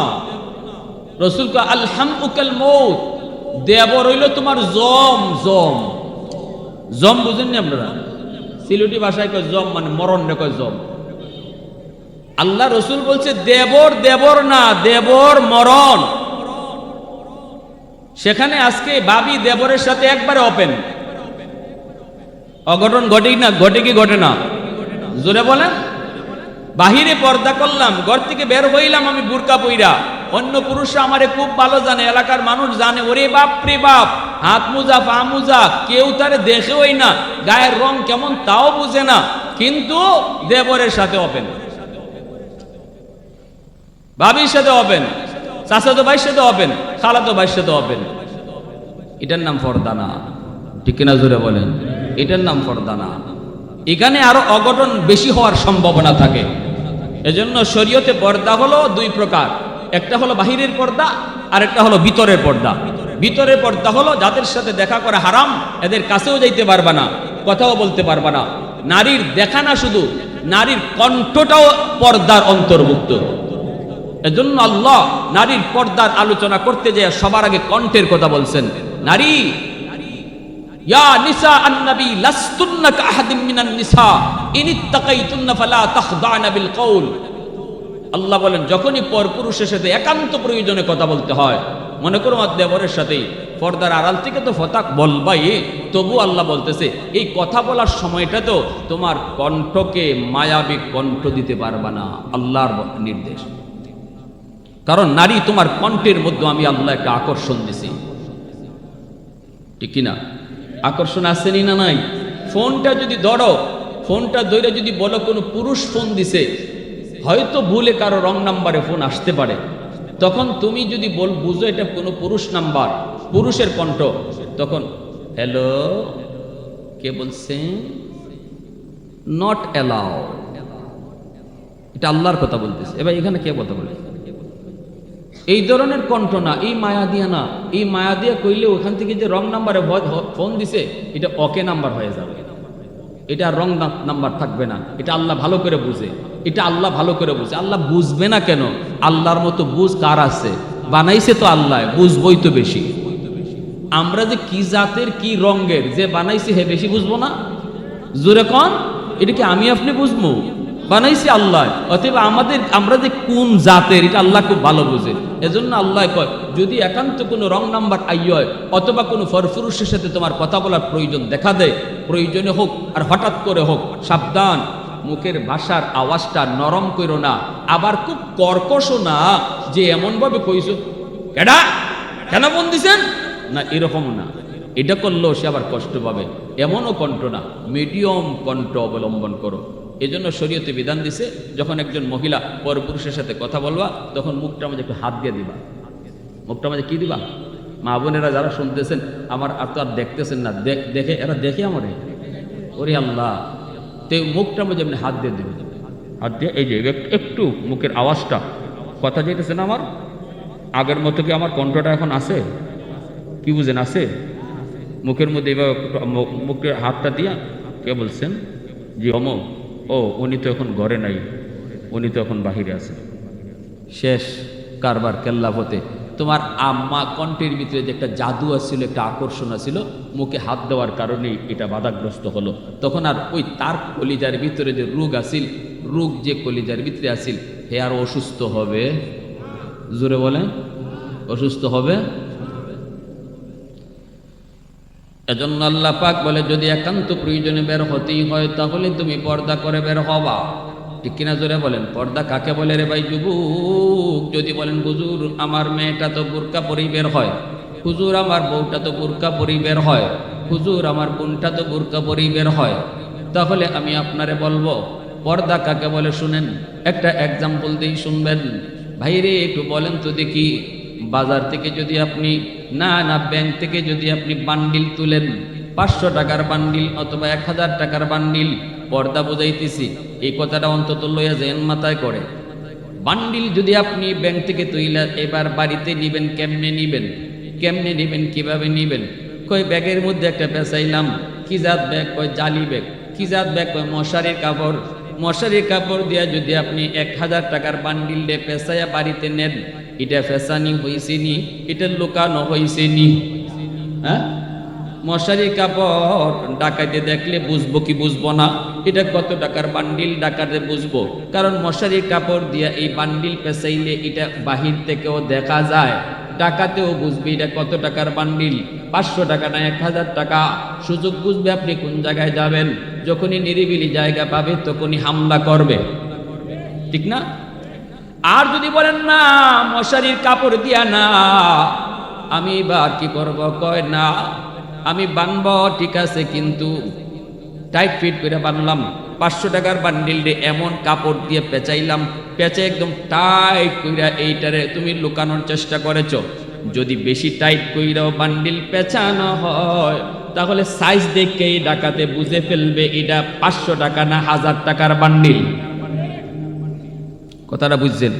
রসুল কয়, আলহামউকাল মৌত। দেবর হইল তোমার জম। জম জম বুঝেননি আপনারা? সিলেটি ভাষায় কয় জম, মানে মরণ রে কয় জম। আল্লাহ রসুল বলছে দেবর দেবর না, দেবর মরণ। সেখানে আজকে ভাবি দেবরের সাথে একবারে ওপেন। অঘটন ঘটে না? ঘটে কি ঘটে না? জোরে বলেন। বাহিরে পর্দা করলাম, ঘর থেকে বের হইলাম আমি বুরকা পইরা, অন্য পুরুষরা আমারে খুব ভালো জানে, এলাকার মানুষ জানে, ওরে বাপ রে বাপ, হাত মোজা পা মোজা, কেউ তারে দেখেওই না, গায়ের রং কেমন তাও বুঝে না, কিন্তু দেবরের সাথে ওপেন, ভাবির সাথে ওপেন, চাচাতো ভাইয়ের সাথে ওপেন, খালাতো ভাইয়ের সাথে ওপেন। এটার নাম পর্দা না, ঠিক কিনা জোরে বলেন? এটার নাম পর্দা না। এখানে আরো অঘটন বেশি হওয়ার সম্ভাবনা থাকে। এজন্য শরীয়তে পর্দা হলো দুই প্রকার, একটা হলো বাহিরের পর্দা আর একটা হলো ভিতরের পর্দা। ভিতরের পর্দা হলো যাদের সাথে দেখা করা হারাম, এদের কাছেও যাইতে পারবা না, কথাও বলতে পারবা না। নারীর দেখা না, শুধু নারীর কণ্ঠটাও পর্দার অন্তর্ভুক্ত। এজন্য আল্লাহ নারীর পর্দার আলোচনা করতে যায় সবার আগে কণ্ঠের কথা বলছেন। নারী, ইয়া নিসা আন-নবী লাস্তুন্না কাআহাদিম মিনান নিসা ইনিত্তাকাইতুন্না ফালা তাখদা'না বিল কওল। আল্লাহ বলেন, যখনই পরপুরুষের সাথে একান্ত প্রয়োজনে কথা বলতে হয়, মনে করো আমার দেবরের সাথে, পর্দার আড়াল থেকে তো ফতাক বলবাই, তবু আল্লাহ বলতেছে এই কথা বলার সময়টা তো তোমার কণ্ঠকে মায়াবী কণ্ঠ দিতে পারবা না, আল্লাহর নির্দেশ। কারণ নারী, তোমার কণ্ঠের মধ্যে আমি আল্লাহ একটা আকর্ষণ দিছি, ঠিক কিনা? আকর্ষণ আসেনি না নাই? ফোনটা যদি ধরো, ফোনটা ধরে যদি বলো কোনো পুরুষ ফোন দিছে, হয়তো ভুলে কারো রং নাম্বারে ফোন আসতে পারে, তখন তুমি যদি বুঝো এটা কোনো পুরুষ নাম্বার, পুরুষের কণ্ঠ, তখন হ্যালো, কে বলছেন, নট অ্যালাউড, এটা আল্লাহর কথা বলতেছে। এবার এখানে কে কথা বলে? এই ধরনের কণ্ঠ না, এই মায়া দিয়া না। এই মায়া দিয়া কইলে ওখান থেকে যে রং নাম্বারে ফোন দিছে, এটা ওকে নাম্বার হয়ে যাবে, এটা রং নাম্বার থাকবে না। এটা আল্লাহ ভালো করে বুঝে, এটা আল্লাহ ভালো করে বুঝে। আল্লাহ বুঝবে না কেন? আল্লাহর মতো বুঝ কার আছে? বানাইছে তো আল্লাহ, বুঝবই তো বেশি। আমরা যে কি জাতের কি রঙের যে বানাইছি, হে বেশি বুঝবো না? জোরে কন, এটা কি আমি আপনি বুঝবো? বানাইছি আল্লাহ, অতএব আমরা যে কোন জাতের, এটা আল্লাহ খুব ভালো বুঝে। এজন্য আল্লাহ কয়, যদি একান্ত কোনো রং নাম্বার আইয় অথবা কোনো পরপুরুষের সাথে তোমার কথা বলার প্রয়োজন দেখা দেয়, প্রয়োজনে হোক আর হঠাৎ করে হোক, সাবধান, মুখের ভাষার আওয়াজটা নরম করো না, আবার খুব কর্কশ না, যে এমন ভাবে কইছো কেডা, কেন ফোন দিছেন না, এরকম না। এটা করলেও সে আবার কষ্ট পাবে, এমনও কণ্ঠ না, মিডিয়াম কণ্ঠ অবলম্বন করো। এজন্য শরীয়তে বিধান দিছে, যখন একজন মহিলা পরপুরুষের সাথে কথা বলবা, তখন মুখটার মাঝে একটু হাত দিয়ে দিবা। মুখটার মাঝে কি দিবা? মা বোনেরা যারা শুনতেছেন, আমার আর তো আর দেখতেছেন না, দেখে এরা দেখে আমারে, ওরে আল্লাহ, তো মুখটার মাঝে এমনি হাত দিয়ে দেবে, হাত দিয়ে এই যে একটু মুখের আওয়াজটা, কথা যেতেছে না আমার, আগের মতো কি আমার কণ্ঠটা এখন আছে? কি বুঝেন আছে? মুখের মধ্যে এবার মুখের হাতটা দিয়া, কে বলছেন? জি অমক। ও, উনি তো এখন ঘরে নাই, উনি তো এখন বাহিরে আছে। শেষ কারবার কেল্লা হতে। তোমার আম্মা কণ্ঠের ভিতরে যে একটা জাদু আসছিল, একটা আকর্ষণ আসছিল, মুখে হাত দেওয়ার কারণেই এটা বাধাগ্রস্ত হলো। তখন আর ওই তার কলিজার ভিতরে যে রোগ আসিল, রোগ যে কলিজার ভিতরে আসিল, হে আর অসুস্থ হবে। জোরে বলেন, অসুস্থ হবে। এজন্য আল্লাহ পাক বলে, যদি একান্ত প্রয়োজনে বের হতেই হয়, তাহলে তুমি পর্দা করে বের হবা, ঠিক কিনা? জোরে বলেন, পর্দা কাকে বলে রে ভাই যুবক? যদি বলেন হুজুর আমার মেয়েটা তো বুরকা পরেই বের হয়, হুজুর আমার বউটা তো বুরকা পরেই বের হয়, হুজুর আমার বোনটা তো বুরকা পরেই বের হয়, তাহলে আমি আপনারে বলবো পর্দা কাকে বলে শুনেন। একটা এক্সাম্পল দিই, শুনবেন। ভাইরে একটু বলেন তো দেখি, বাজার থেকে যদি আপনি না ব্যাংক থেকে যদি আপনি বান্ডিল তুলেন, 500 টাকার বান্ডিল অথবা 1000 টাকার বান্ডিল, পর্দা বুঝাইতেছি, এই কথাটা অন্তত লইয়া যেন মাথায় করে। বান্ডিল যদি আপনি ব্যাংক থেকে তুইলা এবার বাড়িতে নিবেন, কেমনে নিবেন? কেমনে নিবেন, কিভাবে নিবেন? কই ব্যাগের মধ্যে একটা পেঁচাইলাম। কি জাত ব্যাগ? কয় জালি ব্যাগ। কি জাত ব্যাগ? কয় মশারির কাপড়। মশারির কাপড় দিয়া যদি আপনি 1000 টাকার বান্ডিল দিয়ে পেঁচাইয়া বাড়িতে নেন, এটা ফেসানি হয়েছে নি? এটা লুকানো হয়েছে নি? হ্যাঁ, মশারি কাপড় ডাকাইতে দেখলে বুঝবো কি বুঝবো না? এটা কত টাকার বান্ডিল ডাকাতে বুঝবো, কারণ মশারি কাপড় দিয়া এই বান্ডিল পেঁচাইলে এটা বাহির থেকেও দেখা যায়, ডাকাতেও বুঝবে এটা কত টাকার বান্ডিল, 500 টাকা না 1000 টাকা। সুযোগ বুঝবে আপনি কোন জায়গায় যাবেন। যখনই নিরিবিলি জায়গা পাবে তখনই হামলা করবে। ঠিক না? আর যদি বলেন না মশারির কাপড় দিয়া না, আমি এবার কি করব, কয় না আমি বানব, ঠিক আছে, কিন্তু টাইট ফিট করে বানলাম। 500 টাকার বান্ডিল রে এমন কাপড় দিয়ে পেঁচাইলাম, পেঁচে একদম টাইট কইরা এইটারে তুমি লুকানোর চেষ্টা করেছো। যদি বেশি টাইট কইরাও বান্ডিল পেঁচানো হয়, তাহলে সাইজ দেখেই ডাকাতে বুঝে ফেলবে এটা 500 টাকা না 1000 টাকার বান্ডিল। কথাটা বুঝছেন?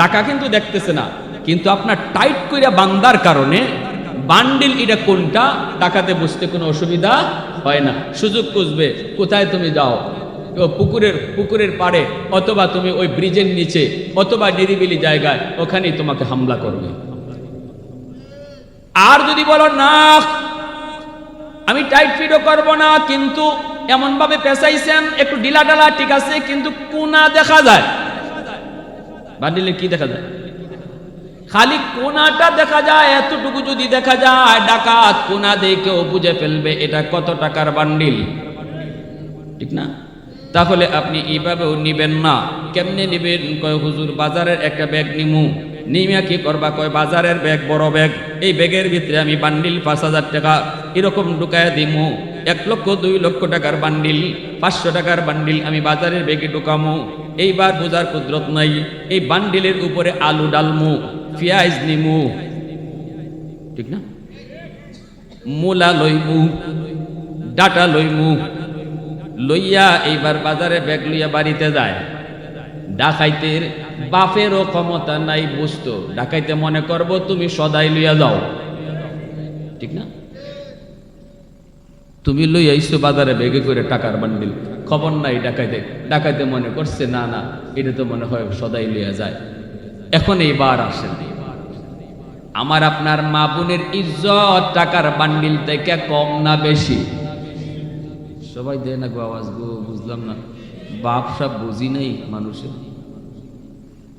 টাকা কিন্তু দেখতেছে না, কিন্তু আপনার টাইট কইরা বান্দার কারণে বান্ডিল এটা কোনটা ডাকাতে বুঝতে কোনো অসুবিধা হয় না। সুযোগ খুঁজবে, কোথায় তুমি যাও, পুকুরের পাড়ে, অথবা তুমি ওই ব্রিজের নিচে, অথবা নিরিবিলি জায়গায়, ওখানেই তোমাকে হামলা করবে। আর যদি বলো না আমি টাইট ফিটও করবো না, কিন্তু এমন ভাবে পেঁচাইছেন একটু ঢিলা ঢালা, ঠিক আছে, কিন্তু কোনা দেখা যায়, বান্ডিলে কি দেখা যায়? খালি কোনাটা দেখা যায়, এতটুকু যদি দেখা যায়, ডাকাত কোনা দেখেও বুঝে ফেলবে এটা কত টাকার বান্ডিল, ঠিক না? তাহলে আপনি এইভাবেও নিবেন না। কেমনে নিবেন? কয় হুজুর বাজারের একটা ব্যাগ নিমু, নিমিয়া কি করবা? কয় বাজারের ব্যাগ, বড় ব্যাগ, এই ব্যাগের ভিতরে আমি বান্ডিল 5000 টাকা এরকম ঢুকায় দিমু। 1 লক্ষ 2 লক্ষ টাকার বান্ডিল, 500 টাকার বান্ডিল আমি বাজারের ব্যাগে ঢুকামু। এইবার বোঝার কুদরত নাই, এই বান্ডিলের উপরে আলু ডালমু, পেঁয়াজ নিমু, ঠিক না, মূলা লইমু, ডাটা লইমু, লইয়া এইবার বাজারে ব্যাগ লইয়া বাড়িতে যায়। ডাকাইতের বাপেরও ক্ষমতা নাই বুঝতো, ডাকাইতে মনে করব তুমি সদাই লইয়া যাও, ঠিক না? তুমি লইয়া আইছো বাজারে ব্যাগে করে টাকার বান্ডিল, খবর নাই ডাকাইতে, ডাকাইতে মনে করছে না না এটা তো মনে হয় সদাই লইয়া যায়। এখন এইবার আসেন, আমার আপনার মা বোনের ইজ্জত টাকার বান্ডিল থেকে কম না বেশি? সবাই দেয় না গো আওয়াজ গো, বুঝলাম না, বাপ সব বুঝি নাই মানুষের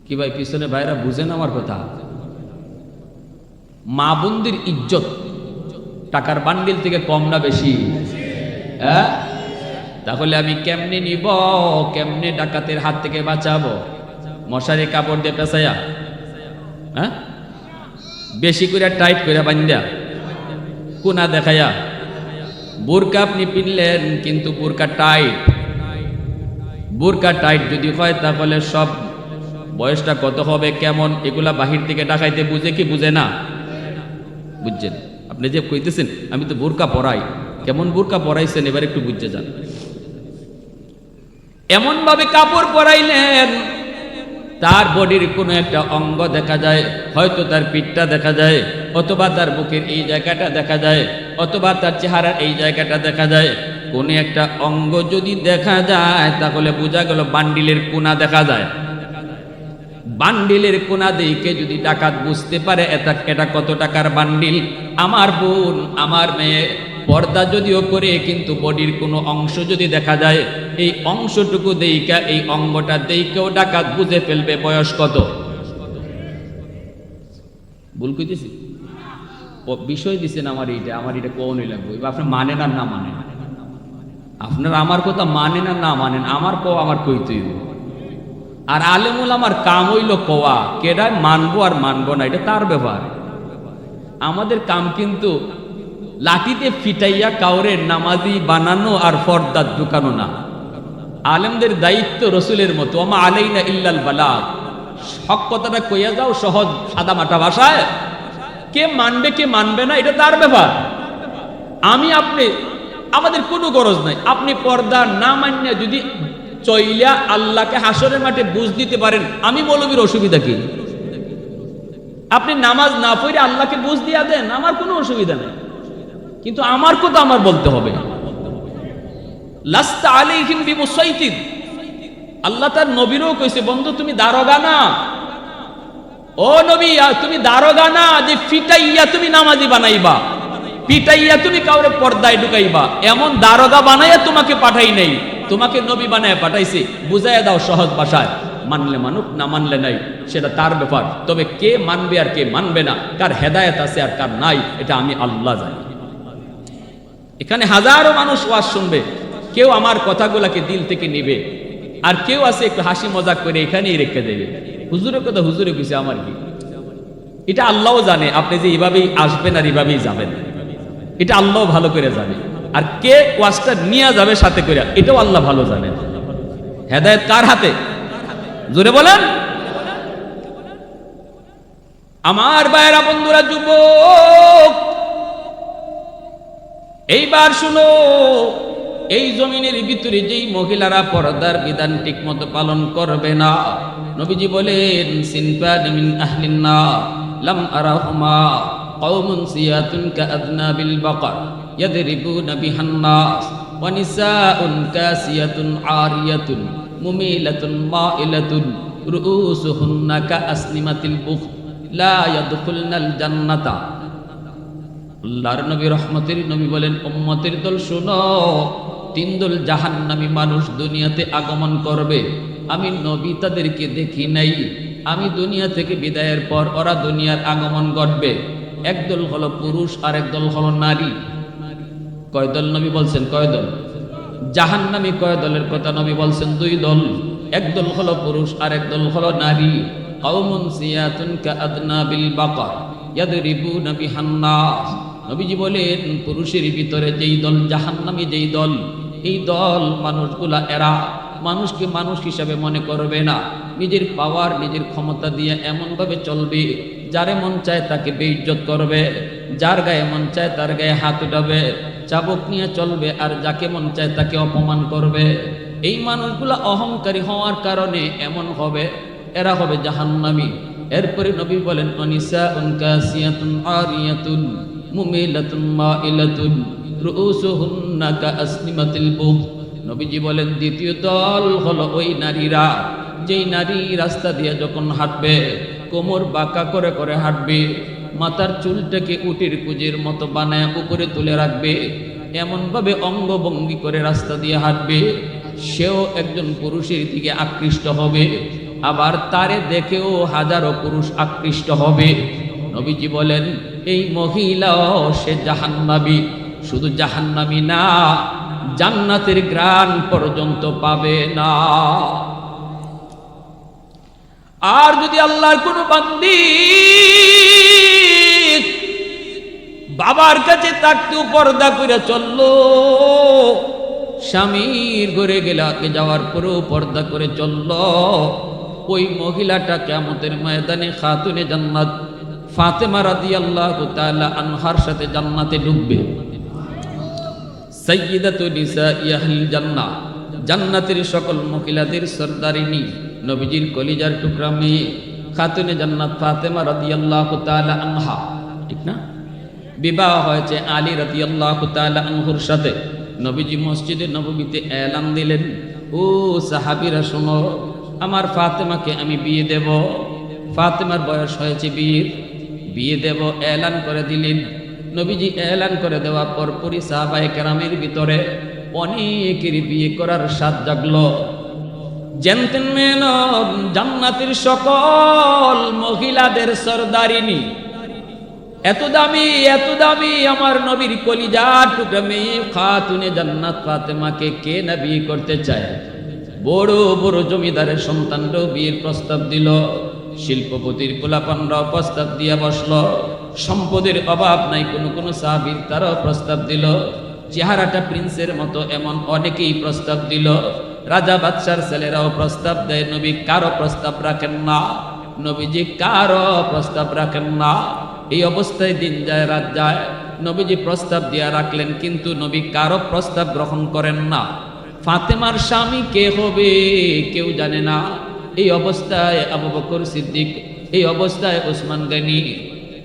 কি ভাই, পিছনে ভাইরা বুঝেন আমার কথা? মা বোনদের ইজ্জত টাকার বান্ডিল থেকে কম না বেশি? হ্যাঁ, তাহলে আমি কেমনে নিব, কেমনে ডাকাতের হাত থেকে বাঁচাবো? মশারি কাপড় দিয়ে পেঁচাইয়া, হ্যাঁ, বেশি করে টাইট করে বান্ধা, কোনা দেখাইয়া। বোরকা আপনি পিনলেন, কিন্তু বোরকা টাইট, বোরকা টাইট যদি হয় তাহলে সব বয়সটা কত হবে, কেমন, এগুলা বাহির থেকে ডাকাইতে বুঝে কি বুঝে না? বুঝছেন? আপনি যে কইতেছেন আমি তো বোরকা পরাই, কেমন বোরকা পরাইছেন এবার একটু বুঝতে যান। এমন ভাবে কাপড় পরাইলেন তার বডির কোনো একটা অঙ্গ দেখা যায়, হয়তো তার পিঠটা দেখা যায়, অথবা তার বুকের এই জায়গাটা দেখা যায়, অথবা তার চেহারার এই জায়গাটা দেখা যায়। কোন একটা অঙ্গ যদি দেখা যায় তাহলে বোঝা গেল বান্ডিলের কোনা দেখা যায়। বান্ডিলের কোনা দেখে যদি ডাকাত বুঝতে পারে এটা কত টাকার বান্ডিল, আমার বোন আমার মেয়ে পর্দা যদিও করে, কিন্তু বডির কোনো অংশ যদি দেখা যায়, এই অংশটুকু দেইকা, এই অঙ্গটা দেইকেও ডাকাত বুঝে ফেলবে বয়স কত। ভুল কইতেছি? বিষয় দিচ্ছেন আমার এটা কোন লাগবে, আপনার মানেন আর না মানেন, আপনার আমার কথা মানেন আর না মানেন, আমার আমার কইতেই। আর আলেমুল আমার কাম হইল কোয়া, কেডা মানবো আর মানবো না এটা তার ব্যাপার। আমাদের কাম কিন্তু লাঠিতে ফিটাইয়া কাউরে নামাজি বানানো আর ফরদাত ঢুকানো না। আলেমদের দায়িত্ব রসুলের মতো, আমা আলাইনা ইল্লাল বালাগ, হক কথাটা কইয়া যাও সহজ সাদা মাটা ভাষায়। কে মানবে কে মানবে না এটা তার ব্যাপার। আমি আপনি আমাদের কোনো গরজ নাই। আপনি পর্দা না মানিয়া যদি চইলা আল্লাহকে হাসরের মাঠে বুঝ দিতে পারেন, আমি মৌলবীর অসুবিধা কি? আপনি নামাজ না পড়ে আল্লাহকে বুঝ দিয়া দেন, আমার কোনো অসুবিধা নেই, কিন্তু আমার কথা আমার বলতে হবে। লাস্তা আলাইহিম বিমুসাইতির, আল্লাহ তার নবীরও কইছে, বন্ধু তুমি দারোগা না, ও নবী তুমি দারোগা না যে ফিটাইয়া তুমি নামাজি বানাইবা, পিটাইয়া তুমি কাউরে পর্দায় ঢুকাইবা, এমন দারোগা বানাইয়া তোমাকে পাঠাই নাই, তোমাকে নবী বানায় পাঠাইছে। বুঝাইয়া দাও সহজ ভাষায়, মানলে মানুক না মানলে নাই সেটা তার ব্যাপার। তবে কে মানবে আর কে মানবে না, কার হেদায়েত আছে আর কার নাই, এটা আমি আল্লাহ জানি। এখানে হাজারো মানুষ ওয়াজ শুনবে, কেউ আমার কথাগুলাকে দিল থেকে নিবে আর কেউ আছে একটু হাসি মজাক করে এখানেই রেখে দেবে, হুজুরের কথা হুজুরে বুঝে আমার কি। এটা আল্লাহও জানে আপনি যে এভাবেই আসবেন আর এভাবেই যাবেন, এটা আল্লাহ ভালো করে জানে। আর কে ওয়াজটা নিয়ে যাবে সাথে করে এটাও আল্লাহ ভালো জানেন। হেদায়েত কার হাতে? জোরে বলেন। আমার ভাইয়েরা, বন্ধুরা, যুবক, এইবার শুনো, এই জমিনের ভিতরে যেই মহিলারা পর্দার বিধান ঠিক মতো পালন করবে না, নবীজি বলেন সিনফান মিন আহলিন নার লাম আরাহুমা কওমুন সিয়াতুন কাআদনাবিল বাকার ইয়াদরিবুনা বিহান নাস ওয়া নিসাউন কাসিয়াতুন আরিয়াতুন মুমিলাতুন মাইলাতুন রুউসুহুন্না কাআসনিমাতিল বুখ লা ইয়াদখুলনাল জান্নাতা। আল্লাহর নবী রহমতের নবী বলেন, উম্মতের দল শুনো, 3 দল জাহান্নামী মানুষ দুনিয়াতে আগমন করবে। আমি নবী তাদেরকে দেখি নাই, আমি দুনিয়া থেকে বিদায়ের পর ওরা দুনিয়ার আগমন ঘটবে। একদল হলো পুরুষ আর একদল হলো নারী। কয় দল নবী বলছেন? কয় দল? জাহান্নামী কয় দলের কথা নবী বলছেন? 2 দল। একদল হলো পুরুষ আর একদল হলো নারী। কওমুন সিয়াতুন কাআদনাবিল বাকার ইয়াদরিবুনা বিহান নাস। নবীজি বলেন, পুরুষের ভিতরে যেই দল জাহান্নামী, যেই দল, এই দল মানুষগুলা এরা মানুষকে মানুষ হিসাবে মনে করবে না, নিজের পাওয়ার নিজের ক্ষমতা দিয়ে এমনভাবে চলবে, যারে মন চায় তাকে বেইজ্জত করবে, যার গায়ে মন চায় তার গায়ে হাত উঠাবে, চাবুক নিয়ে চলবে, আর যাকে মন চায় তাকে অপমান করবে। এই মানুষগুলা অহংকারী হওয়ার কারণে এমন হবে, এরা হবে জাহান্নামী। এরপরে নবী বলেন, অনিসাউন কাসিয়াতুন আরিয়াতুন মুমিলাতুন মাইলাতুন রুউসুহুন্না কাআসনিমাতিল বুখ। নবীজি বলেন, দ্বিতীয় দল হলো ওই নারীরা, যেই নারী রাস্তা দিয়ে যখন হাঁটবে কোমর বাঁকা করে করে হাঁটবে, মাথার চুলটাকে উটের কুজের মতো বানায় উপরে তুলে রাখবে, এমনভাবে অঙ্গভঙ্গি করে রাস্তা দিয়ে হাঁটবে, সেও একজন পুরুষের দিকে আকৃষ্ট হবে, আবার তারে দেখেও হাজারো পুরুষ আকৃষ্ট হবে। নবীজি বলেন, এই মহিলাও সে জাহান্নামী। শুধু জাহান্নামী না, জান্নাতের ঘ্রাণ পর্যন্ত পাবে না। আর যদি আল্লাহর কোন বান্দি বাবার কাছে থাকতেও পর্দা করে চললো, স্বামীর ঘরে যাওয়ার পরেও পর্দা করে চললো, ওই মহিলাটা কিয়ামতের ময়দানে খাতুনে জান্নাত ফাতেমা রাদিয়াল্লাহু তাআলা আনহার সাথে জান্নাতে ঢুকবে। সাইয়্যিদাতু নিসাই আহলিল জান্নাহ, জান্নাতের সকল মহিলাদের সরদারিনী, নবীজির কলিজার টুকরা মেয়ে খাতুনে জান্নাত ফাতেমা রাদিয়াল্লাহু তাআলা আনহা, ঠিক না? বিবাহ হয়েছে আলী রাদিয়াল্লাহু তাআলা আনহুর সাথে। নবীজি মসজিদে নববীতে এলান দিলেন, ও সাহাবীরা শোনো, আমার ফাতেমাকে আমি বিয়ে দেব। ফাতেমার বয়স হয়েছে বিয়ে দেব, এলান করে দিলেন। নবীজি এলান করে দেওয়ার পরপরই সাহাবায়ে কেরামের ভিতরে অনেকেরই বিয়ে করার স্বাদ জাগলো। জেন্টলম্যান, জান্নাতের সকল মহিলাদের সরদারিনী, এত দামি আমার নবীর কলিজার টুকরা মেয়ে খাতুনে জান্নাত ফাতেমাকে কে না বিয়ে করতে চায়? বড় বড় জমিদারের সন্তানরাও বিয়ের প্রস্তাব দিল, শিল্পপতির পোলাপানরাও প্রস্তাব দিয়ে বসলো, সম্পদের অভাব নাই কোন সাহাবীর, তারাও প্রস্তাব দিল, চেহারাটা প্রিন্সের মতো এমন অনেকেই প্রস্তাব দিল, রাজা বাদশার ছেলেরাও প্রস্তাব দেয়। নবী কারো প্রস্তাব রাখেন না, নবীজি কারো প্রস্তাব রাখেন না। এই অবস্থায় দিন যায় রাত যায়, নবীজি প্রস্তাব দিয়া রাখলেন, কিন্তু নবী কারো প্রস্তাব গ্রহণ করেন না। ফাতেমার স্বামী কে হবে কেউ জানে না। এই অবস্থায় আবু বকর সিদ্দিক, এই অবস্থায় ওসমান গনি,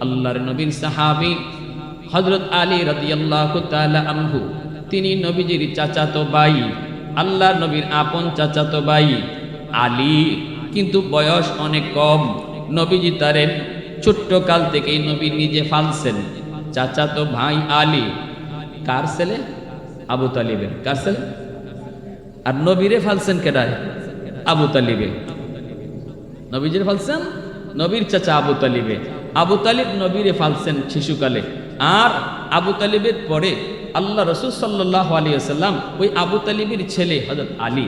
আল্লাহর নবীর সাহাবী হযরত আলী রাদিয়াল্লাহু তাআলা আনহু, তিনি নবীজির চাচাতো ভাই, আল্লাহর নবীর আপন চাচাতো ভাই আলী, কিন্তু বয়স অনেক কম। নবীজি তারে ছোট্ট কাল থেকেই নবী নিজে ফালছেন। চাচাতো ভাই আলী কার ছেলে? আবু তালিবের। কার ছেলে? আর নবীরে ফালছেন কেডায়? আবু তালিবে। নবীজির ফালছেন নবীর চাচা আবু তালিবে। আবু তালিব নবীরে ফালছেন শিশুকালে। আর আবু তালিবের পরে আল্লাহ রাসূল সাল্লাল্লাহু আলাইহি ওয়াসাল্লাম ওই আবু তালিবের ছেলে হযরত আলী,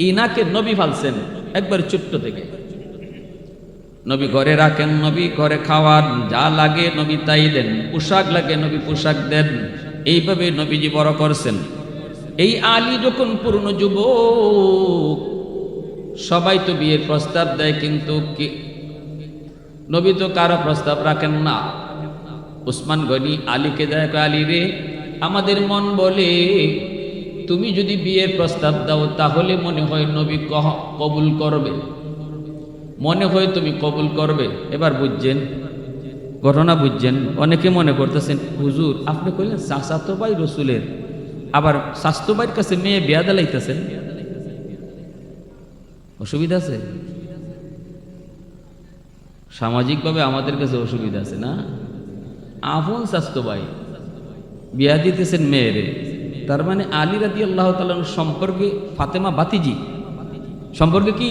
ইনাকে নবী ফালছেন একবার ছোট্ট থেকে। নবী ঘরে রাখেন, নবী ঘরে খাওয়ান, যা লাগে নবী তাই দেন, পোশাক লাগে নবী পোশাক দেন, এইভাবে নবীজি বড় করছেন। এই আলী যখন পূর্ণ যুবক, সবাই তো বিয়ের প্রস্তাব দেয়, কিন্তু নবী তো কারো প্রস্তাব রাখেন না। উসমান গনি আলীকে দেয়, আলী রে, আমাদের মন বলে তুমি যদি বিয়ের প্রস্তাব দাও তাহলে মনে হয় নবী কবুল করবে, মনে হয় তুমি কবুল করবে। এবার বুঝছেন ঘটনা, বুঝছেন? অনেকে মনে করতেছেন হুজুর আপনি কইলেন চাচাতো ভাই রসুলের, আবার স্বাস্থ্য ভাইয়ের কাছে মেয়ে বিয়া দিলাইতেছেন, অসুবিধা আছে? সামাজিকভাবে আমাদের কাছে অসুবিধা আছে না? আপন স্বাস্থ্য ভাই বিয়া দিতেছেন মেয়েরে, তার মানে আলী রাদিয়াল্লাহু তাআলা সম্পর্কে ফাতেমা বাতিজি সম্পর্কে কি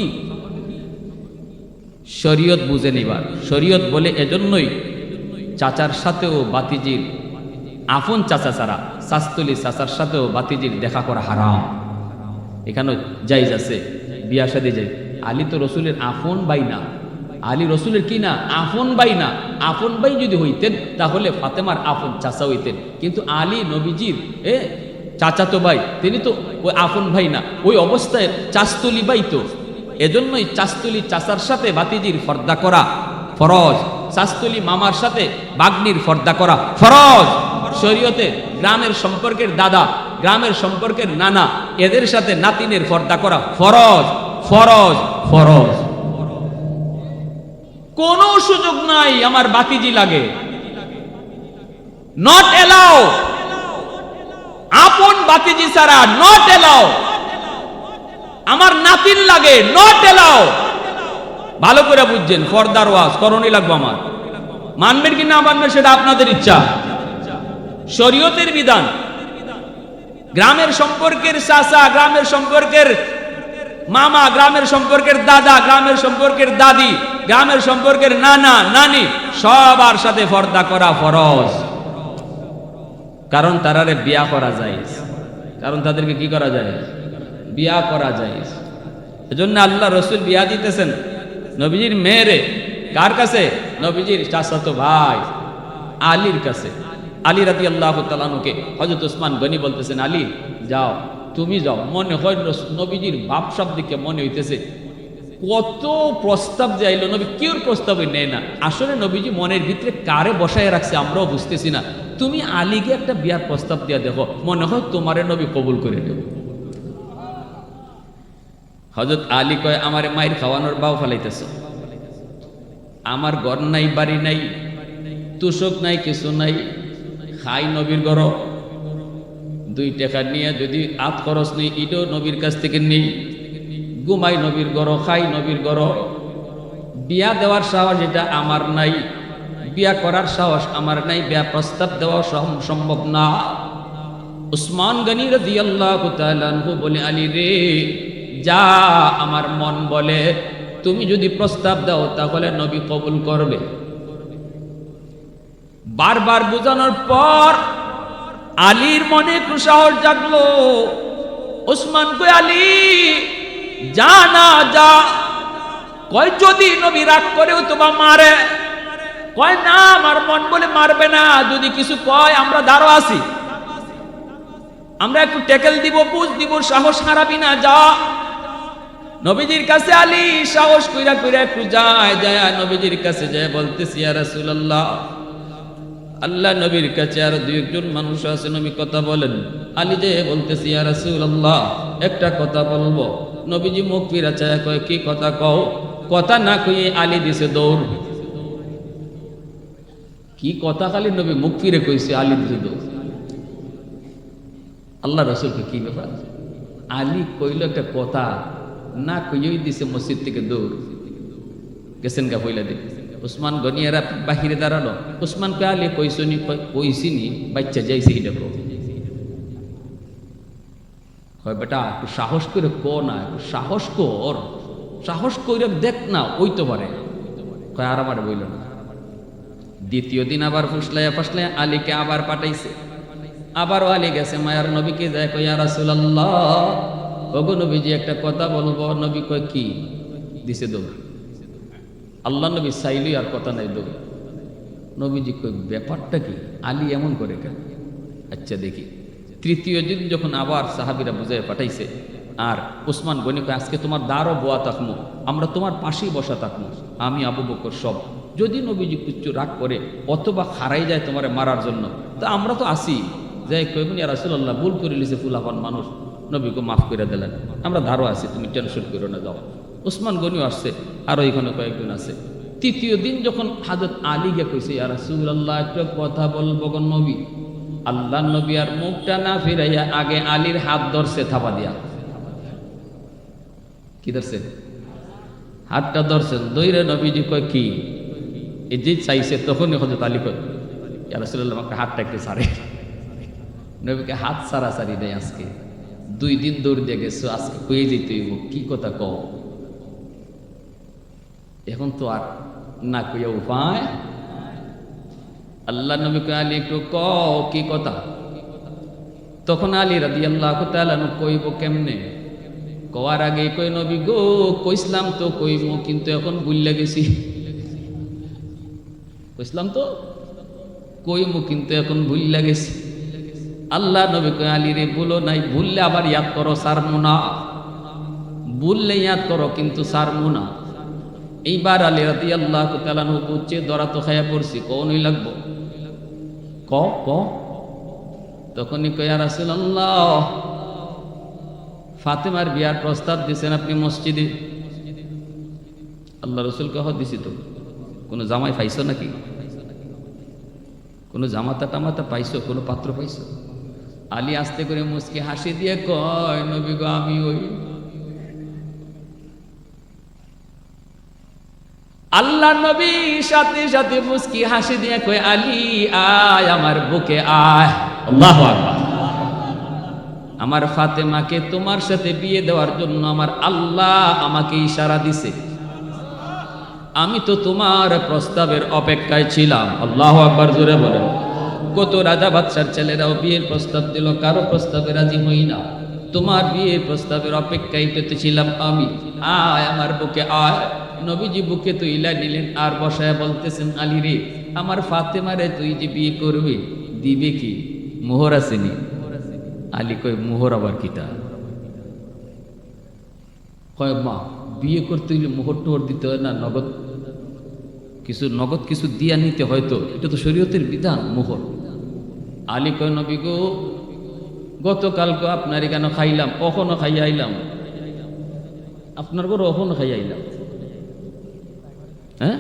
শরীয়ত বুঝেন। এবার শরীয়ত বলে এজন্যই চাচার সাথেও বাতিজির, আপন চাচা ছাড়া শাস্তলি চাচার সাথেও বাতিজির দেখা করা হারাম। এখানেও জায়েজ আছে, বিয়া শাদী যায়। আলী তো রসুলের আপন ভাই না, আলী রসুলের কি না আপন ভাই না। আপন ভাই যদি হইতেন তাহলে ফাতেমার আপন চাচা হইতেন, কিন্তু আলী নবীজির চাচাতো ভাই, তিনি তো ওই আপন ভাই না, ওই অবস্থায় চাস্তলি ভাই তো। এজন্যই চাস্তলি চাচার সাথে বাতিজির পর্দা করা ফরজ, চাস্তলি মামার সাথে বাগ্নির পর্দা করা ফরজ শরীয়তে। গ্রামের সম্পর্কের দাদা, গ্রামের সম্পর্কের নানা, এদের সাথে নাতিনের পর্দা করা ফরজ ফরজ ফরজ। কোনো সুযোগ নাই আমার বাতিজি লাগে, নট এলাও। আপন বাতিজি ছাড়া নট এলাও। আমার নাতিন লাগে, নট এলাও। ভালো করে বুঝছেন, ফর্দার ওয়াজ করণই লাগবে আমার। মানবেন কি না মানবেন সেটা আপনাদের ইচ্ছা, শরীয়তের বিধান। গ্রামের সম্পর্কের চাচা, গ্রামের সম্পর্কের মামা, গ্রামের সম্পর্কের দাদা, গ্রামের সম্পর্কের দাদি, গ্রামের সম্পর্কের নানা নানি, সবার সাথে পর্দা করা ফরজ। কারণ তারারে বিয়া করা যায়, কারণ তাদেরকে কি করা যায়, বিয়া করা যায়। এজন্য আল্লাহ রসুল বিয়া দিতেছেন নবীজির মেয়েরে। কার কাছে? নবীজির চাচাতো ভাই আলীর কাছে। আলী রাদিয়াল্লাহু তাআলা আনহুকে হযরত ওসমান গনি বলতেছেন, আলী যাও, তুমি যাও। মনে হয় নবীজির বাপ সাপ দিকে মনে হইতেছে কত প্রস্তাব যে আইলো, নবী কেউর প্রস্তাবই নেয় না। আসলে নবীজি মনের ভিতরে কারে বসায় রাখছে আমরাও বুঝতেছি না। তুমি আলীকে একটা বিয়ার প্রস্তাব দিয়া দেখো, মনে হয় তোমারে নবী কবুল করে দেব। হযরত আলী কয়, আমারে মায়ের খাওয়ানোর বাও ফালাইতেছ, আমার ঘর নাই, বাড়ি নাই, তুষক নাই, কিছু নাই, খাই নবীর ঘর, 2 টাকা নিয়ে যদি আত খরচ নেই এটাও নবীর কাছ থেকে নেই, ঘুমাই নবীর ঘর, খাই নবীর ঘর। বিয়া দেওয়ার সাহস এটা আমার নাই, বিয়া করার সাহস আমার নাই, বিয়া প্রস্তাব দেওয়া সম্ভব না। উসমান গনি রাদিয়াল্লাহু তাআলা আনহু বলে, আলী রে যা, আমার মন বলে তুমি যদি প্রস্তাব দাও তাহলে নবী কবুল করবে। বারবার বোঝানোর পর আলীর মনে একটু সাহস জাগলো। ওসমান কয়, আলী যা না যা। কয় যদি নবী রাগ করেও তোমা মারে? কয় না, আমার মন বলে মারবে না, যদি কিছু কয় আমরা দাঁড়ো আছি, আমরা একটু টেকেল দিব, পুজ দিব, সাহস হারাবি না, যা। নবীজির কাছে আলী সাহস কইরা কইরা একটু যায়, যায় নবীজির কাছে যায় বলতেছি, ইয়া রাসূলুল্লাহ, আল্লাহ নবীর কাছে আর 2-1 মানুষ আছে, নবী কথা বলেন। আলী যে বলতেছি, ইয়া রাসূলুল্লাহ একটা কথা বলবো। নবীজি মুখ ফিরা চায়, কয় কি কথা কও? কথা না কইয়ে আলী দিছে দৌড়। কি কথা খালি নবী মুখ ফিরে কইছে, আলী দিছে দৌড়। আল্লাহ রাসূলকে কি ব্যাপার? আলী কইল একটা কথা, না কইই দিছে মসজিদ থেকে দৌড়। গেছেন গা পয়লা দিন। উসমান গনিয়ারা বাহিরে দাঁড়ালো। উসমান কে আলী কইসনি? কইসিনি, বাচ্চা যাইছে এটা কো। হয় বেটা একটু সাহস করে কো না, একটু সাহস কর, সাহস কইরা দেখ না, ওই তো পারে। কয় আর আমার বইল না। দ্বিতীয় দিন আবার ফুসলাইয়া ফাসলাইয়া আলীকে আবার পাঠাইছে। আবারও আলী গেছে মায়ার নবীকে যায়, কয় ইয়া রাসূলুল্লাহ ওগো নবীজি একটা কথা বলবো। নবী কয় কি? দিছে দৌড়। আল্লাহ নবী চাইলি আর কথা নাই, দৌড়। নবীজি কয় ব্যাপারটা কি? আলী এমন করে কেন? আচ্ছা দেখি। তৃতীয় দিন যখন আবার সাহাবীরা বুঝাই পাঠাইছে, আর ওসমান গনি কয় আজকে তোমার দ্বারও বোয়া থাকবো, আমরা তোমার পাশেই বসা থাকবো, আমি আবু বকর সব। যদি নবীজি কুচ্ছু রাগ করে অথবা হারাই যায় তোমারে মারার জন্য, তা আমরা তো আসি। যাই কইবেন ইয়া রাসূলুল্লাহ, ভুল করে লিছে ফুলাফান মানুষ, নবীকে মাফ করে দিলেন, আমরা ধারও আছি, তুমি টেনশন করো না, যাও। ওসমান গনিও আসছে, আরও এখানে কয়েকজন আছে। তৃতীয় দিন যখন হযরত আলী গে কইছে ইয়া রাসূলুল্লাহ একটা কথা বলবো গো নবী, আল্লাহ নবী আর মুখটা না ফিরাইয়া আগে আলীর হাত ধরছে থাপা দিয়া। কি ধরছে? হাতটা ধরছেন, দইরে নবীজি কয় কি? এই যে চাইছে তখনই হযরত আলী কয় ইয়া রাসূলুল্লাহ আমাকে হাতটা একটু ছাড়ে। নবীকে হাত ছাড়াছাড়ি নেই আজকে, 2 দিন দৌড় দিয়ে গেছো, আজকে কয়ে যেতে হইব, কি কথা কও? এখন তো আর না কইয়া উপায়। আল্লাহ নবী কয় আলী একটু কও কি কথা? তখন আলী রাদিয়াল্লাহু তাআলা কইব কেমনে? কওয়ার আগে কই নবী গো কইসলাম তো কইমু, কিন্তু এখন ভুইল্লা গেছি। কইসলাম তো কইমু, কিন্তু এখন ভুইল্লা গেছি। আল্লাহ নবী কয় আলী রে ভুলো নাই, ভুললে আবার ইয়াদ করো, সারমু না। ভুললে ইয়াদ করো, কিন্তু সারমু না। এইবার আলী রাদিয়াল্লাহু তাআলা বুঝছে ধরা তো খায়া পড়ছি, কোনই লাগবো ক ক। তখনই কয় ইয়া রাসূলুল্লাহ ফাতেমার বিয়ার প্রস্তাব দিয়েছেন আপনি মসজিদে। আল্লাহ রসুল কহ দিছি তো। কোনো জামাই পাইছো নাকি? কোনো জামাতা টামাতা পাইছো? কোনো পাত্র পাইছো? আলী আস্তে করে মুচকি হাসি দিয়ে কয় নবী গো আমি ওই। আল্লাহ নবী সাথে সাথে মুচকি হাসি দিয়ে কয় আলী আয় আমার বুকে আয়। আল্লাহু আকবার। আমার ফাতেমাকে তোমার সাথে বিয়ে দেওয়ার জন্য আমার আল্লাহ আমাকে ইশারা দিছে, আমি তো তোমার প্রস্তাবের অপেক্ষায় ছিলাম। আল্লাহু আকবার, জোরে বলেন। কত রাজা বাদশার ছেলেরাও বিয়ের প্রস্তাব দিল, কারো প্রস্তাবে রাজি হই না, তোমার বিয়ের প্রস্তাবের অপেক্ষায় ছিলাম আমি। আয় আমার বুকে আয়। নবীজি বুকে তুইলা নিলেন আর বসায় বলতেছেন আলী রে আমার ফাতেমারে তুই যে বিয়ে করবি দিবে কি? মোহর আসেনি। আলী কয় মোহর আবার কিটা? কয় মা বিয়ে করতে গেলে মোহর টোহর দিতে হয় না, নগদ কিছু দিয়া নিতে হয়তো, এটা তো শরীয়তের বিধান মোহর। আলী কয় নবী গো গতকালকে আপনার এখানে খাইলাম, কখনো খাইয়া আইলাম, আপনার ঘরে কখনো খাইয়া আইলাম। হ্যাঁ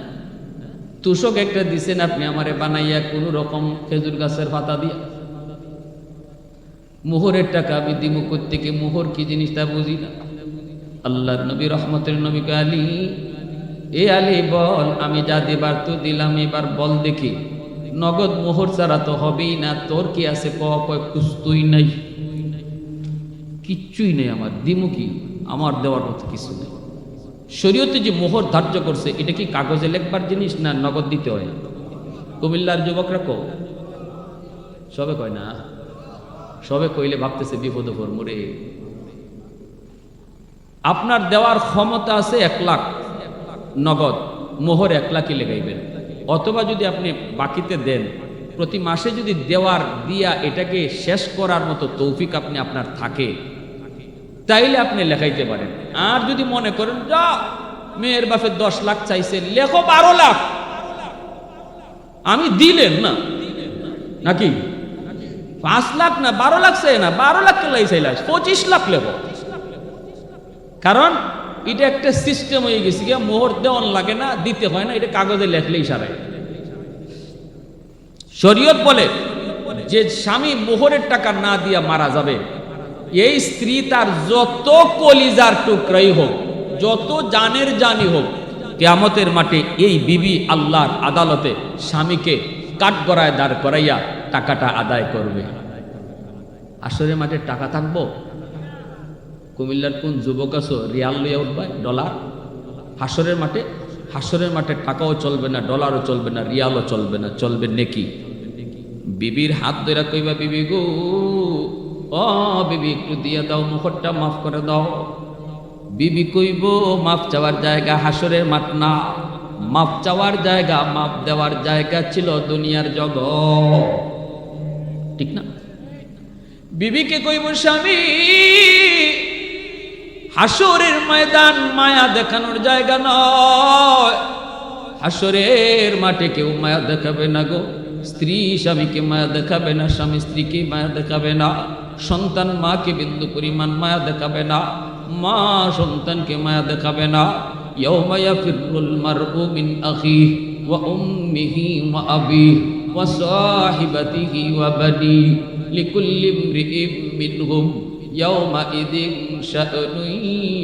তুষক একটা দিছেন আপনি আমারে বানাইয়া কোন রকম খেজুর গাছের পাতা দিয়া। মোহরের টাকা আমি দিমু কোত্থেকে? মোহর কি জিনিস তা বুঝি না। আল্লাহর নবী রহমতের নবী কয় আলী এ আলী বল আমি যা দিবার তো দিলাম, এবার বল দেখি নগদ মোহর ছাড়া তো হবেই না, তোর কি আছে? কয় কুস্তুই নাই, কিচ্ছুই নেই আমার, দিমু কি? আমার দেওয়ার মতো কিছু নেই। শরীয়তে যে মোহর ধার্য করছে এটা কি কাগজে লেখবার জিনিস না নগদ দিতে হয়? কুমিল্লার যুবকরা কো সবে কয় না, সবে কইলে ভাবতেছে বিপদ মরে। আপনার দেওয়ার ক্ষমতা আছে 1 লাখ নগদ, মোহর 1 লাখই লেগাইবেন। অথবা যদি আপনি বাকিতে দেন, প্রতি মাসে যদি দেওয়ার দিয়া এটাকে শেষ করার মতো তৌফিক আপনার থাকে তাইলে আপনি লেখাইতে পারেন। আর যদি মনে করেন যা মেয়ের বাপে 10 লাখ চাইছে, লেখো 12 লাখ, আমি দিলেন না নাকি 5 লাখ না 12 লাখ চাই না, 12 লাখ লাই চাইলাম 25 লাখ লেখো। কারণ এটা একটা সিস্টেম হয়ে গেছে, গিয়া মোহর দেওয়ান লাগে না, দিতে হয় না, এটা কাগজে লেখলেই সারায়। শরীয়ত বলে যে স্বামী মোহরের টাকা না দিয়া মারা যাবে, এই স্ত্রী তার যত কলিজার টুকরাই হোক, যত জানের জানি হোক, কিয়ামতের মাঠে এই বিবি আল্লাহর আদালতে স্বামীকে কাঠগড়ায় দাঁড় করাইয়া টাকাটা আদায় করবে। আসরের মাঠে টাকা থাকবো? কুমিল্লার কোন যুবক আছো রিয়াল লইয়া উঠবে, ডলার? হাসরের মাঠে টাকাও চলবে না, ডলারও চলবে না, রিয়ালও চলবে না, চলবে নেকি। বিবির হাত ধরে কইবা বিবি গো ও বিবি একটু দিয়ে দাও, মুখটা মাফ করে দাও। বিবি কইব মাফ চাওয়ার জায়গা হাসরের মাঠ না, মাফ চাওয়ার জায়গা, মাফ দেওয়ার জায়গা ছিল দুনিয়ার জগৎ, ঠিক না? বিবিকে কইব স্বামী হাসরের ময়দান মায়া দেখানোর জায়গা নয়, হাসরের মাঠে কেউ মায়া দেখাবে না গো। স্ত্রী স্বামীকে মায়া দেখাবে না, স্বামী স্ত্রীকে মায়া দেখাবে না, সন্তান মাকে বিন্দু পরিমাণ মায়া দেখাবে না, মা সন্তানকে মায়া দেখাবে না। ইয়াউমা ইয়াফিরুল মারউ মিন আখিহি ওয়া উম্মিহি ওয়া আবিহি ওয়া সাহিবাতিহি ওয়া বানিহি লিকুল্লি ইমরিইম মিনহুম ইয়াউমা ইযিন শাআনুন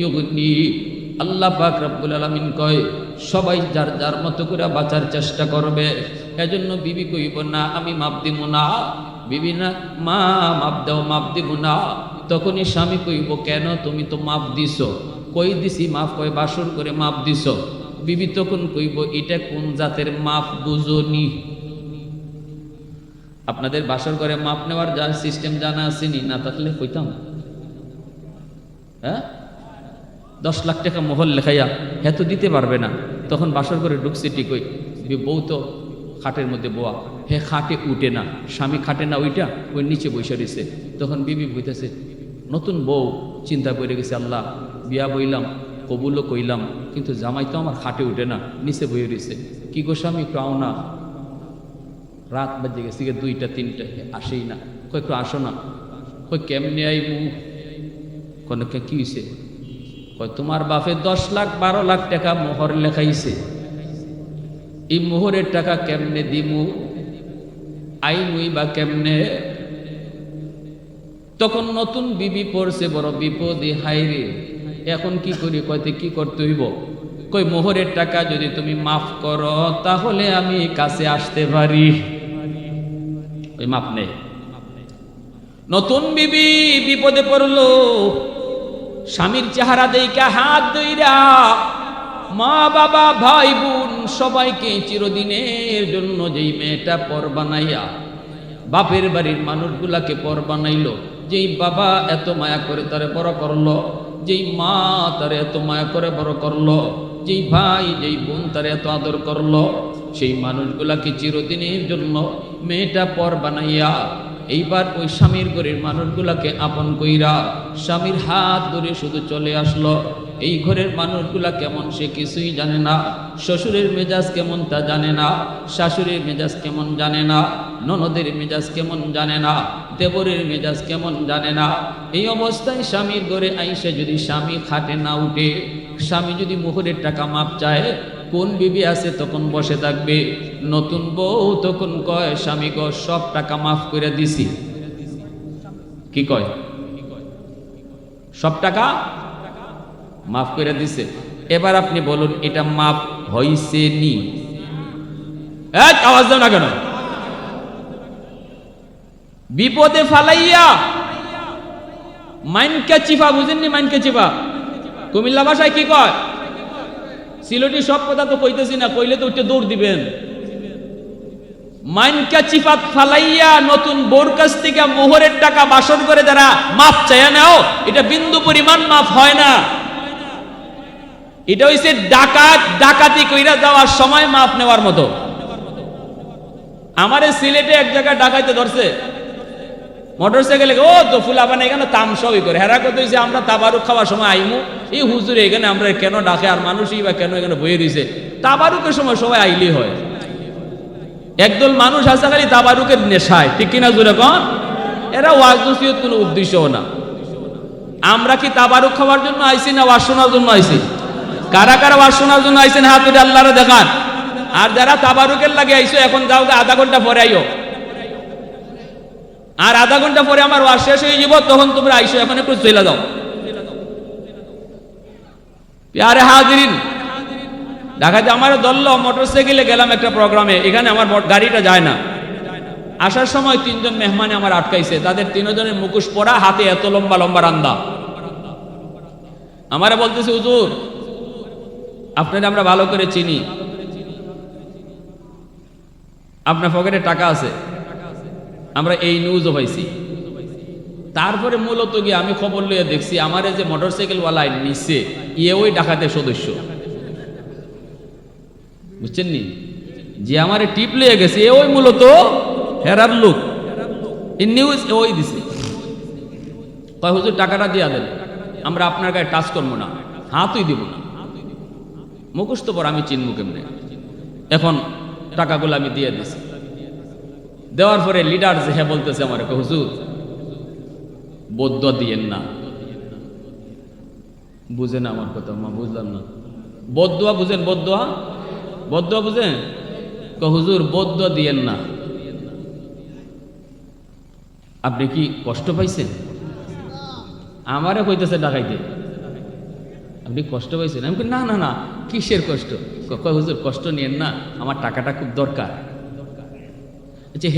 ইউগনি। আল্লাহ পাক রব্বুল আলামিন কয় সবাই যার যার মতো করে বাঁচার চেষ্টা করবে। এজন্য বিবি কইব না আমি মাপ দিব না, বিবি না মা মাপ দাও, মাপ দিব না। তখনই স্বামী কইব কেন, তুমি তো মাপ দিছো। কই দিছি মাফ, কয় বাসর করে মাপ দিছো। বিবি তখন কইব এটা কোন জাতের মাপ বুঝনি? আপনাদের বাসর করে মাপ নেওয়ার যা সিস্টেম জানা আসেনি, না থাকলে কইতাম। হ্যাঁ, 10 লাখ টাকা মোহর লেখাইয়া হ্যাঁ তো দিতে পারবে না। তখন বাসর করে ঢুকছে ঠিকই, বউ তো খাটের মধ্যে বোয়া, হে খাটে উঠে না, স্বামী খাটে না ওইটা, ওই নিচে বসে রয়েছে। তখন বিবি বইতেছে, নতুন বউ চিন্তা করে গেছে, আল্লাহ বিয়া বইলাম, কবুলও কইলাম, কিন্তু জামাই তো আমার খাটে উঠে না, নিচে বইয়ে রয়েছে। কি গো স্বামী একটু আও না, রাত বাজে গেছে 2টা 3টা, আসেই না। কই একটু আসো না। কই কেমনে আইবু? কোন কি হয়েছে? কয় তোমার বাপে 10 লাখ 12 লাখ টাকা মোহর লেখাইছে, এই মোহরের টাকা কেমনে দিমু, আইমুই বা কেমনে? তখন নতুন বিবি পড়ছে বড় বিপদে, হাইরে এখন কি করি? কয়তে কি করতে হইব? কই মোহরের টাকা যদি তুমি মাফ করো তাহলে আমি কাছে আসতে পারি। ওই মাপ নেই। নতুন বিবি বিপদে পড়লো, স্বামীর চেহারা দেইকা হাত ধইরা মা বাবা ভাই বোন সবাইকে চিরদিনের জন্য যেই মেয়েটা পর বানাইয়া বাপের বাড়ির মানুষগুলাকে পর বানাইলো, যেই বাবা এত মায়া করে তারে বড় করলো, যেই মা তারে এত মায়া করে বড় করলো, যেই ভাই যেই বোন তারে এত আদর করলো, সেই মানুষগুলাকে চিরদিনের জন্য মেয়েটা পর বানাইয়া এইবার ওই স্বামীর ঘরের মানুষগুলাকে আপন কইরা স্বামীর হাত ধরে শুধু চলে আসলো। এই ঘরের মানুষগুলা কেমন সে কিছুই জানে না, শ্বশুরের মেজাজ কেমন তা জানে না, শাশুড়ির মেজাজ কেমন জানে না, ননদের মেজাজ কেমন জানে না, দেবরের মেজাজ কেমন জানে না। এই অবস্থায় স্বামীর ঘরে আইসে যদি স্বামী খাটে না উঠে, স্বামী যদি মোহরের টাকা মাপ চায়, কোন বিবি আছে তখন বসে থাকবে? নতুন বউ তখন কয় স্বামী গো সব টাকা মাফ করে দিছি। কি কয়? সব টাকা মাফ করে দিছে। এবার আপনি বলুন এটা মাফ হইছে নি? আওয়াজ দাও না কেন? বিপদে ফালাইয়া মাইনকা চিফা, বুঝেননি? মাইনকা চিফা কুমিল্লা ভাষায় কি কয়? সিলেটি সব কথা তো কইতেছি না, কইলে তো উঠে দৌড় দিবেন। মাইনকা চিফাত ফালাইয়া নতুন বোর কাছ থেকে মোহরের টাকা বাসন করে যারা মাফ চাইয়া নাও, এটা বিন্দু পরিমাণ মাফ হয় না। এটা হইছে ডাকাতি কইরা যাওয়ার সময় মাফ নেওয়ার মতো। আমারে সিলেটে এক জায়গায় ডাকাইতে ধরছে, মোটরসাইকেলে, ও তো ফুলাবান এখানে তামসাই করে, হেরা কথা হইছে আমরা তাবারুক খাওয়ার সময় আইমু, এই হুজুরে এখানে আমরা কেন ডাকে, আর মানুষই বা কেন এখানে বয়ে রয়েছে? তাবারুকের সময় সবাই আইলি হয়। একদল মানুষ আছে খালি তাবারুকের নেশায়, ঠিক কিনা জোরে কন? এরা ওয়াজ নসিহত কোনো উদ্দেশ্যও না। আমরা কি তাবারুক খাওয়ার জন্য আইছি না ওয়াজ শোনার জন্য আইছি? কারা কারা ওয়াজ শোনার জন্য আইছেন হাত তুলে আল্লাহরে দেখান। আর যারা তাবারুকের লাগে আইছো এখন যাও, আধা ঘন্টা পরে আইও, আর আধা ঘন্টা পরে আমার ওয়াজ শেষ হয়ে যাব, তখন তোমরা আইসো, এখন একটু চলে যাও। প্যারে হাজিরিন, ঢাকাতে আমার ধরলো মোটরসাইকেলে গেলাম একটা প্রোগ্রামে, এখানে আমার গাড়িটা যায় না। আসার সময় 3 জন মেহমানে আমার আটকাইছে, তাদের 3 জনের মুখোশ পরা, হাতে এত লম্বা লম্বা রান্দা। আমারে বলতেছে হুজুর আপনাদের আমরা ভালো করে চিনি, আপনার পকেটে টাকা আছে, আমরা এই নিউজও পাইছি, তারপরে মূলত গিয়ে আমি খবর লইয়া দেখছি আমার যে মোটরসাইকেলওয়ালা নিচ্ছে ইয়ে ওই ডাকাতের সদস্য, বুঝছেন নি, যে আমার টিপ লিয়ে গেছে এ ওই মূলত হেরার লোক, নিউজ ওই দিছে। কয় হুজুর টাকাটা দিয়া দেন, আমরা আপনার গায়ে টাচ করবো না, হাতই দিব না। মুখস্থ পর আমি চিনবো কেমনে। এখন টাকাগুলো আমি দিয়ে দিছি। দেওয়ার পরে লিডার যে হ্যাঁ বলতেছে আমার, হুজুর বদুয়া দিয়েন না। বুঝেন আমার কথা? মা বুঝলাম না। বদুয়া বুঝেন? বদুয়া, বদুয়া বুঝেন? হুজুর বদুয়া দিয়েন না। আপনি কি কষ্ট পাইছেন? আমারে কইতেছে ডাকাইতে, আপনি কষ্ট পাইছেন? আমি না না না, কিসের কষ্ট? হুজুর কষ্ট নিয়েন না, আমার টাকাটা খুব দরকার। আচ্ছা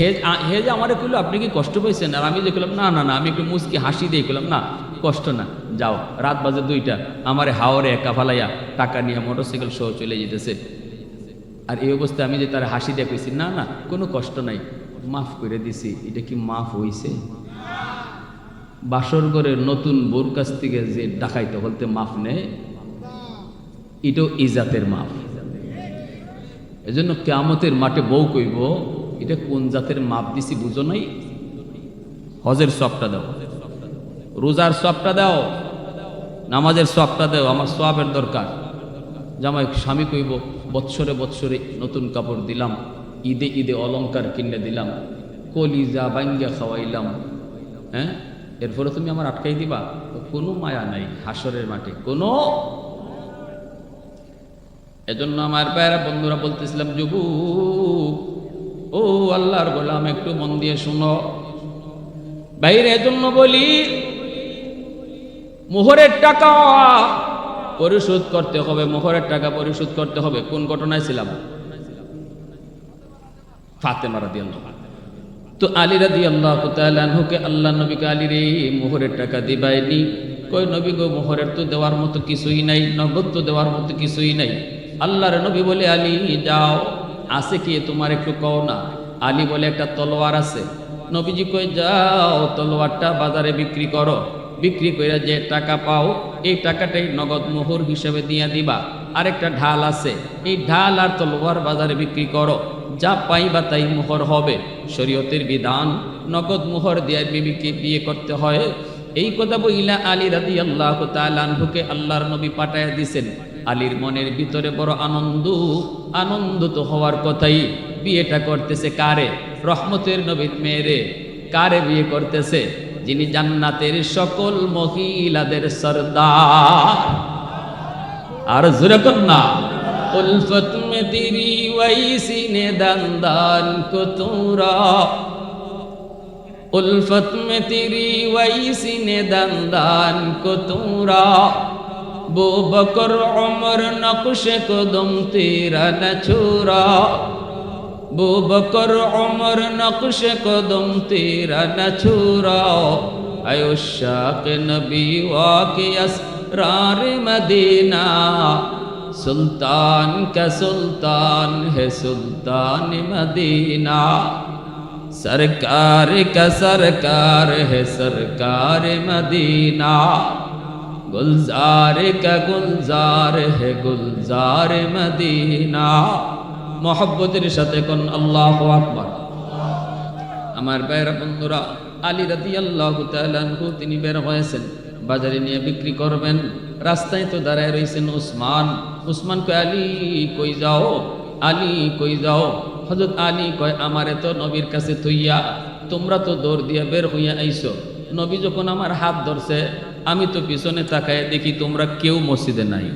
হে যে আমারে কইলো আপনি কি কষ্ট পাইছেন? আর আমি যে কইলাম না না না, আমি একটু মুচকি হাসি দিয়ে কইলাম না কষ্ট না, যাও। রাত বাজে 2টা, আমারে হাওরে একা ফালাইয়া টাকা নিয়ে মোটরসাইকেল সহ চলে যেতেছে। আর এই অবস্থায় আমি যে তার হাসি দিয়ে কইছি না না কোনো কষ্ট নাই, মাফ করে দিছি। এটা কি মাফ হইছে? বাসর ঘরের নতুন বউর কাছ থেকে যে ডাকাইতে বলতে মাফ নেয়, এটাও ইজাতের মাফ। এজন্য কিয়ামতের মাঠে বউ কইব এটা কোন জাতের মাপ দিছি বুঝো নাই? হজের সবটা দাও, রোজার সবটা দাও, নামাজের সবটা দাও, আমার সওয়াবের দরকার। জামাই স্বামী কইব বৎসরে বৎসরে নতুন কাপড় দিলাম, ঈদে ঈদে অলংকার কিনে দিলাম, কলিজা বাঙ্গা খাওয়াইলাম, হ্যাঁ, এরপরে তুমি আমার আটকাই দিবা? কোনো মায়া নাই হাসরের মাঠে কোনো। এজন্য আমার ভাইয়েরা বন্ধুরা বলতেছিলাম, যুবক ও আল্লাহর গোলাম একটু মন দিয়ে শুনো বাইরে। এজন্য বলি মোহরের টাকা পরিশোধ করতে হবে, মোহরের টাকা পরিশোধ করতে হবে। কোন ঘটনায় ছিলাম? ফাতেমা রাদিয়াল্লাহু। তো আলী রাদিয়াল্লাহু তাআলা আনহুকে আল্লাহ নবীকে আলী রে মোহরের টাকা দিবাইনি। কই নবী গো মোহরের তো দেওয়ার মতো কিছুই নাই, নগদ তো দেওয়ার মতো কিছুই নাই। আল্লাহর নবী বলে আলী যাও, আছে কি তোমার একটু কও না। আলী বলে একটা তলোয়ার আছে। নবীজি কই যাও তলোয়ারটা বাজারে বিক্রি করো, বিক্রি করে যে টাকা পাও এই টাকাটাই নগদ মোহর হিসেবে দিয়ে দিবা। আরেকটা ঢাল আছে, এই ঢাল আর তলোয়ার বাজারে বিক্রি করো, যা পাইবা তাই মোহর হবে। শরীয়তের বিধান নগদ মোহর দিয়ে বিবিকে বিয়ে করতে হয়। এই কথা বইলা আলী রাদিয়াল্লাহু তাআলা আনহুকে আল্লাহর নবী পাঠায়া দিছেন। আলীর মনের ভিতরে বড় আনন্দ তো হওয়ার কথাই। বিয়েটা করতেছে কারে? রহমতের নবীর মেয়েরে। কারে বিয়ে করতেছে? যিনি জান্নাতের সকল মহিলাদের সরদার। আর জোরে কর না, উলফত মে তেরি ওয়াইসি নে দান কো তোরা, উলফত মে তেরি ওয়াইসি নে দান কো তোরা, বো বকর উমর নকশ কদম তেরা ন ছোরা, বো বকর উমর নকশ কদম তেরা ন ছোরা, আয়ুশাক নবী ওয়াকে আসরার মদিনা, সুলতান কা সুলতান হে সুলতান মদিনা, सरकार का सरकार है सरकार मदीना, गुलजार का गुलजार है गुलजार मदीना। मोहब्बतेर साथे कोन आल्लाहु আকবার। আমার ভাইরা বন্ধুরা, আলী রাদিয়াল্লাহু তাআলা আনহু তিনি বের হয়েছেন, বাজারে নিয়ে বিক্রি করবেন। রাস্তায় তো দাঁড়ায় রয়েছেন উসমান। উসমান কয় আলী কই যাও, আলী কই যাও? হযরত আলী কয় আমারে তো নবীর কাছে থইয়া তোমরা তো দৌড় দিয়া বের হইয়া আইছো। নবী যখন আমার হাত ধরছে আমি তো পিছনে তাকায় দেখি তোমরা কেউ মসজিদে নাই।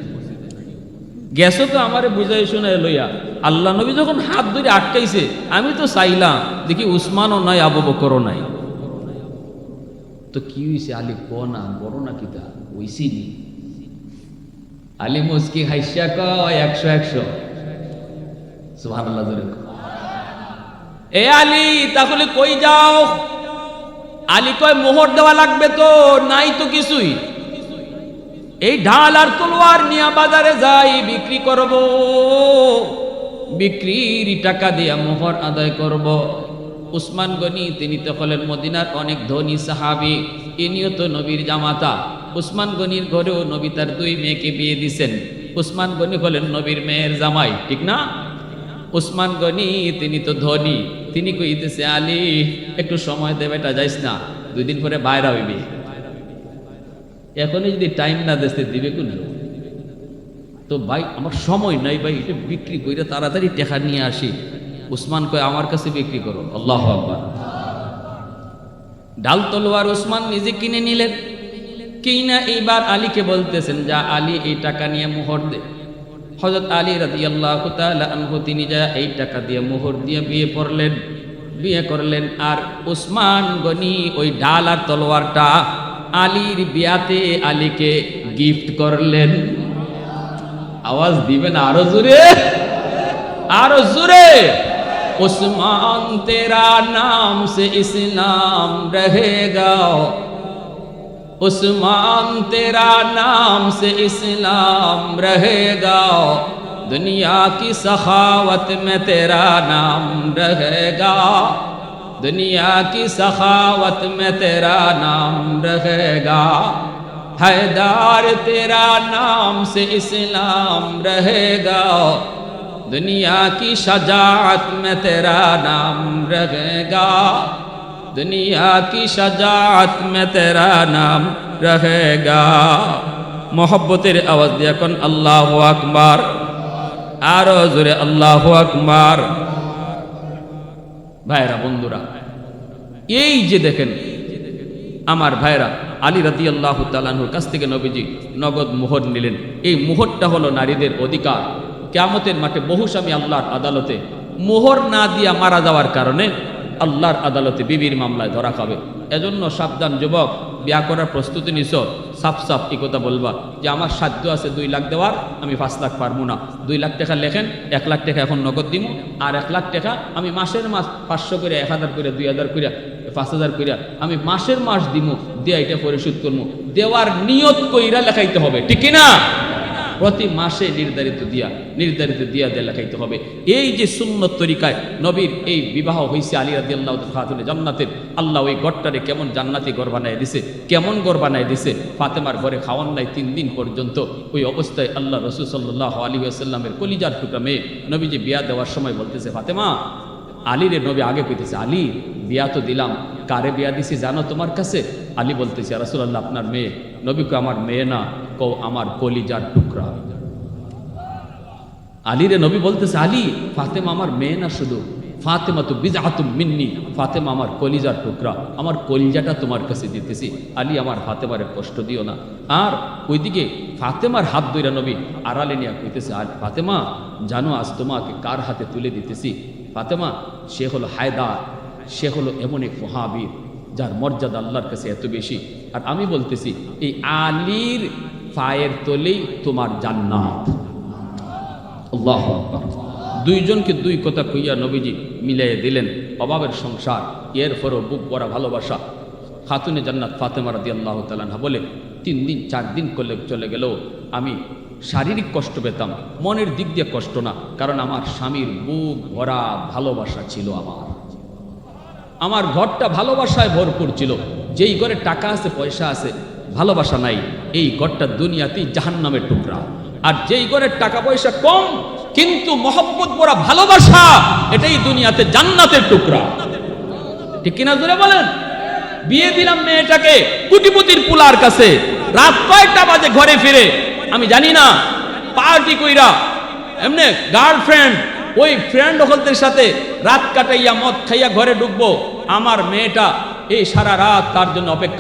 গেছো তো আমারে বুঝাই শোনায় লইয়া। আল্লাহ নবী যখন হাত ধরে আটকাইছে আমি তো চাইলাম দেখি উসমানও নাই, আবু বকরও নাই। তো কি হইছে? আলী ক না বড় না কিতা হইছিনি। আলী মুস্কি হাইসা কয় 100 সুবহানাল্লাহ জোরে। এ আলী তাহলে কই যাও? আলী কয় মোহর দেওয়া লাগবে তো, নাই তো কিছুই। এই ঢাল আর তলোয়ার নিয়ে বাজারে যাই বিক্রি করব, বিক্রির টাকা দিয়া মোহর আদায় করব। উসমান গনি তিনি তো হলেন মদিনার অনেক ধনী সাহাবী, ইনিও তো নবীর জামাতা। উসমান গনির ঘরেও নবী তার 2 মেয়েকে বিয়ে দিছেন। উসমান গনি হলেন নবীর মেয়ের জামাই, ঠিক না? উসমান গনি তিনি তো ধনী, তিনি কইতেছে আলী একটু সময় দে বেটা, যাইস না, 2 দিন পরে বাইরে হইবি। এখনই যদি টাইম না দেশে দিবে কোন? তো ভাই আমার সময় নাই ভাই, এটা বিক্রি করে তাড়াতাড়ি টাকা নিয়ে আসি। উসমান কয় আমার কাছে বিক্রি করো। আল্লাহু আকবার। ডাল তলোয়ার উসমান নিজে কিনে নিলেন। কিনা এইবার আলীকে বলতেছেন, যা আলী এই টাকা নিয়ে মোহর দে। হযরত আলী রাদিয়াল্লাহু তাআলা আনহু তিনি যা এই টাকা দিয়ে মোহর দিয়ে বিয়ে করলেন। আর উসমান গনি ওই ডাল আর তলোয়ারটা আলীর বিয়াতে আলীকে গিফট করলেন। আওয়াজ দিবেন আরো জোরে, আরো জোরে। उस्मान तेरा नाम से इस्लाम रहेगा, उस्मान तेरा नाम से इस्लाम रहेगा, दुनिया की सखावत में तेरा नाम रहेगा, दुनिया की सखावत में तेरा नाम रहेगा, हैदर तेरा नाम से इस्लाम रहेगा, दुनिया की शजाअत में तेरा नाम रहेगा, दुनिया की शजाअत में तेरा नाम रहेगा। मोहब्बतेर आवाज दिया कोन अल्लाहु আকবার, आरो जोरे अल्लाहु আকবার। भाईरा बंधुरा, এই যে দেখেন আমার ভাইরা, আলী রাদিয়াল্লাহু তাআলা আনহুর কাছ থেকে নবীজি নগদ মোহর নিলেন। এই মোহরটা হলো নারীদের অধিকার। কিয়ামতের মাঠে বহু স্বামী আল্লাহর আদালতে মোহর না দিয়া মারা যাওয়ার কারণে আল্লাহর আদালতে বিবির মামলায় ধরা খাবে। এজন্য সাবধান যুবক, বিয়া করার প্রস্তুতি নিছ, সাফ সাফ এই কথা বলবা যে আমার সাধ্য আছে 2 লাখ দেওয়ার, আমি 5 লাখ পারবো না। 2 লাখ টাকা লেখেন, 1 লাখ টাকা এখন নগদ দিব, আর 1 লাখ টাকা আমি মাসের মাস 500 করে, 1000 করে, 2000 করে, 5000 করে আমি মাসের মাস দিব, দিয়া এটা পরিশোধ করবো। দেওয়ার নিয়ত কইরা লেখাইতে হবে, ঠিক কিনা? প্রতি মাসে নির্ধারিত দিয়া লেখাইতে হবে। এই যে সুন্নত তরিকায় নবীর এই বিবাহ হয়েছে আলী রাদিয়াল্লাহু তাআলা খাতুনে জান্নাতের। আল্লাহ ওই ঘরটারে কেমন জান্নাতি ঘর বানায় দিছে, কেমন ঘর বানায় দিছে। ফাতেমার ঘরে খাওয়ান নাই 3 দিন পর্যন্ত। ওই অবস্থায় আল্লাহ রাসূল সাল্লাল্লাহু আলাইহি ওয়াসাল্লামের কলিজার টুকরা মেয়ে নবীজি বিয়া দেওয়ার সময় বলতেছে, ফাতেমা, আলীরে নবী আগে কইতেছে, আলী বিয়া তো দিলাম, কারে বিয়া দিছি জানো তোমার কাছে? আলী বলতেছে, ইয়া রাসূলুল্লাহ আপনার মেয়ে। নবী কো আমার মেয়ে না, কও আমার কলিজার টুকরা। আলীরে নবী বলতেছে, আলী ফাতেমা আমার মেয়ে না, শুধু ফাতেমা তো বিদআতুম মিন্নি, ফাতেমা আমার কলিজার টুকরা, আমার কলিজাটা তোমার কাছে দিতেছি। আলী আমার ফাতেমারে কষ্ট দিও না। আর ওইদিকে ফাতেমার হাত ধইরা নবী আড়ালে নিয়ে কইতেছে, ফাতেমা জানো আজ তোমাকে কার হাতে তুলে দিতেছি? ফাতেমা সে হলো হায়দার, সে হলো এমন এক মহাবীর যার মর্যাদা আল্লাহর কাছে এত বেশি। আর আমি বলতেছি এই আলীর পায়ের তলেই তোমার জান্নাত। আল্লাহু আকবার। 2 জনকে 2 কথা কইয়া নবীজি মিলিয়ে দিলেন। অভাবের সংসার, এরপরও বুক ভরা ভালোবাসা। খাতুনে জান্নাত ফাতেমা রাদিয়াল্লাহু তাআলা আনহা বলে, 3 দিন 4 দিন করলে চলে গেল আমি শারীরিক কষ্ট পেতাম, মনের দিক দিয়ে কষ্ট না, কারণ আমার স্বামীর বুক ভরা ভালোবাসা ছিল। আমার ঘরটা ভালোবাসায় ভরপুর ছিল। যেই ঘরে টাকা আছে, পয়সা আছে, ভালোবাসা নাই, এই ঘরটা দুনিয়াতেই জাহান্নামের টুকরা। আর যেই ঘরের টাকা পয়সা কম কিন্তু মহব্বত ভরা ভালোবাসা, এটাই দুনিয়াতে জান্নাতের টুকরা। ঠিক কিনা জোরে বলেন? বিয়ে দিলাম মেয়েটাকে কোটিপতির পুলার কাছে, রাত কয়টা বাজে ঘরে ফিরে আমি জানি না, পার্টি কইরা এমনি গার্লফ্রেন্ড ওই ফ্রেন্ড হলদের সাথে রাত কাটাইয়া মদ খাইয়া ঘরে ঢুকবো। আমার মেয়েটা এই সারা রাত তার জন্য অপেক্ষা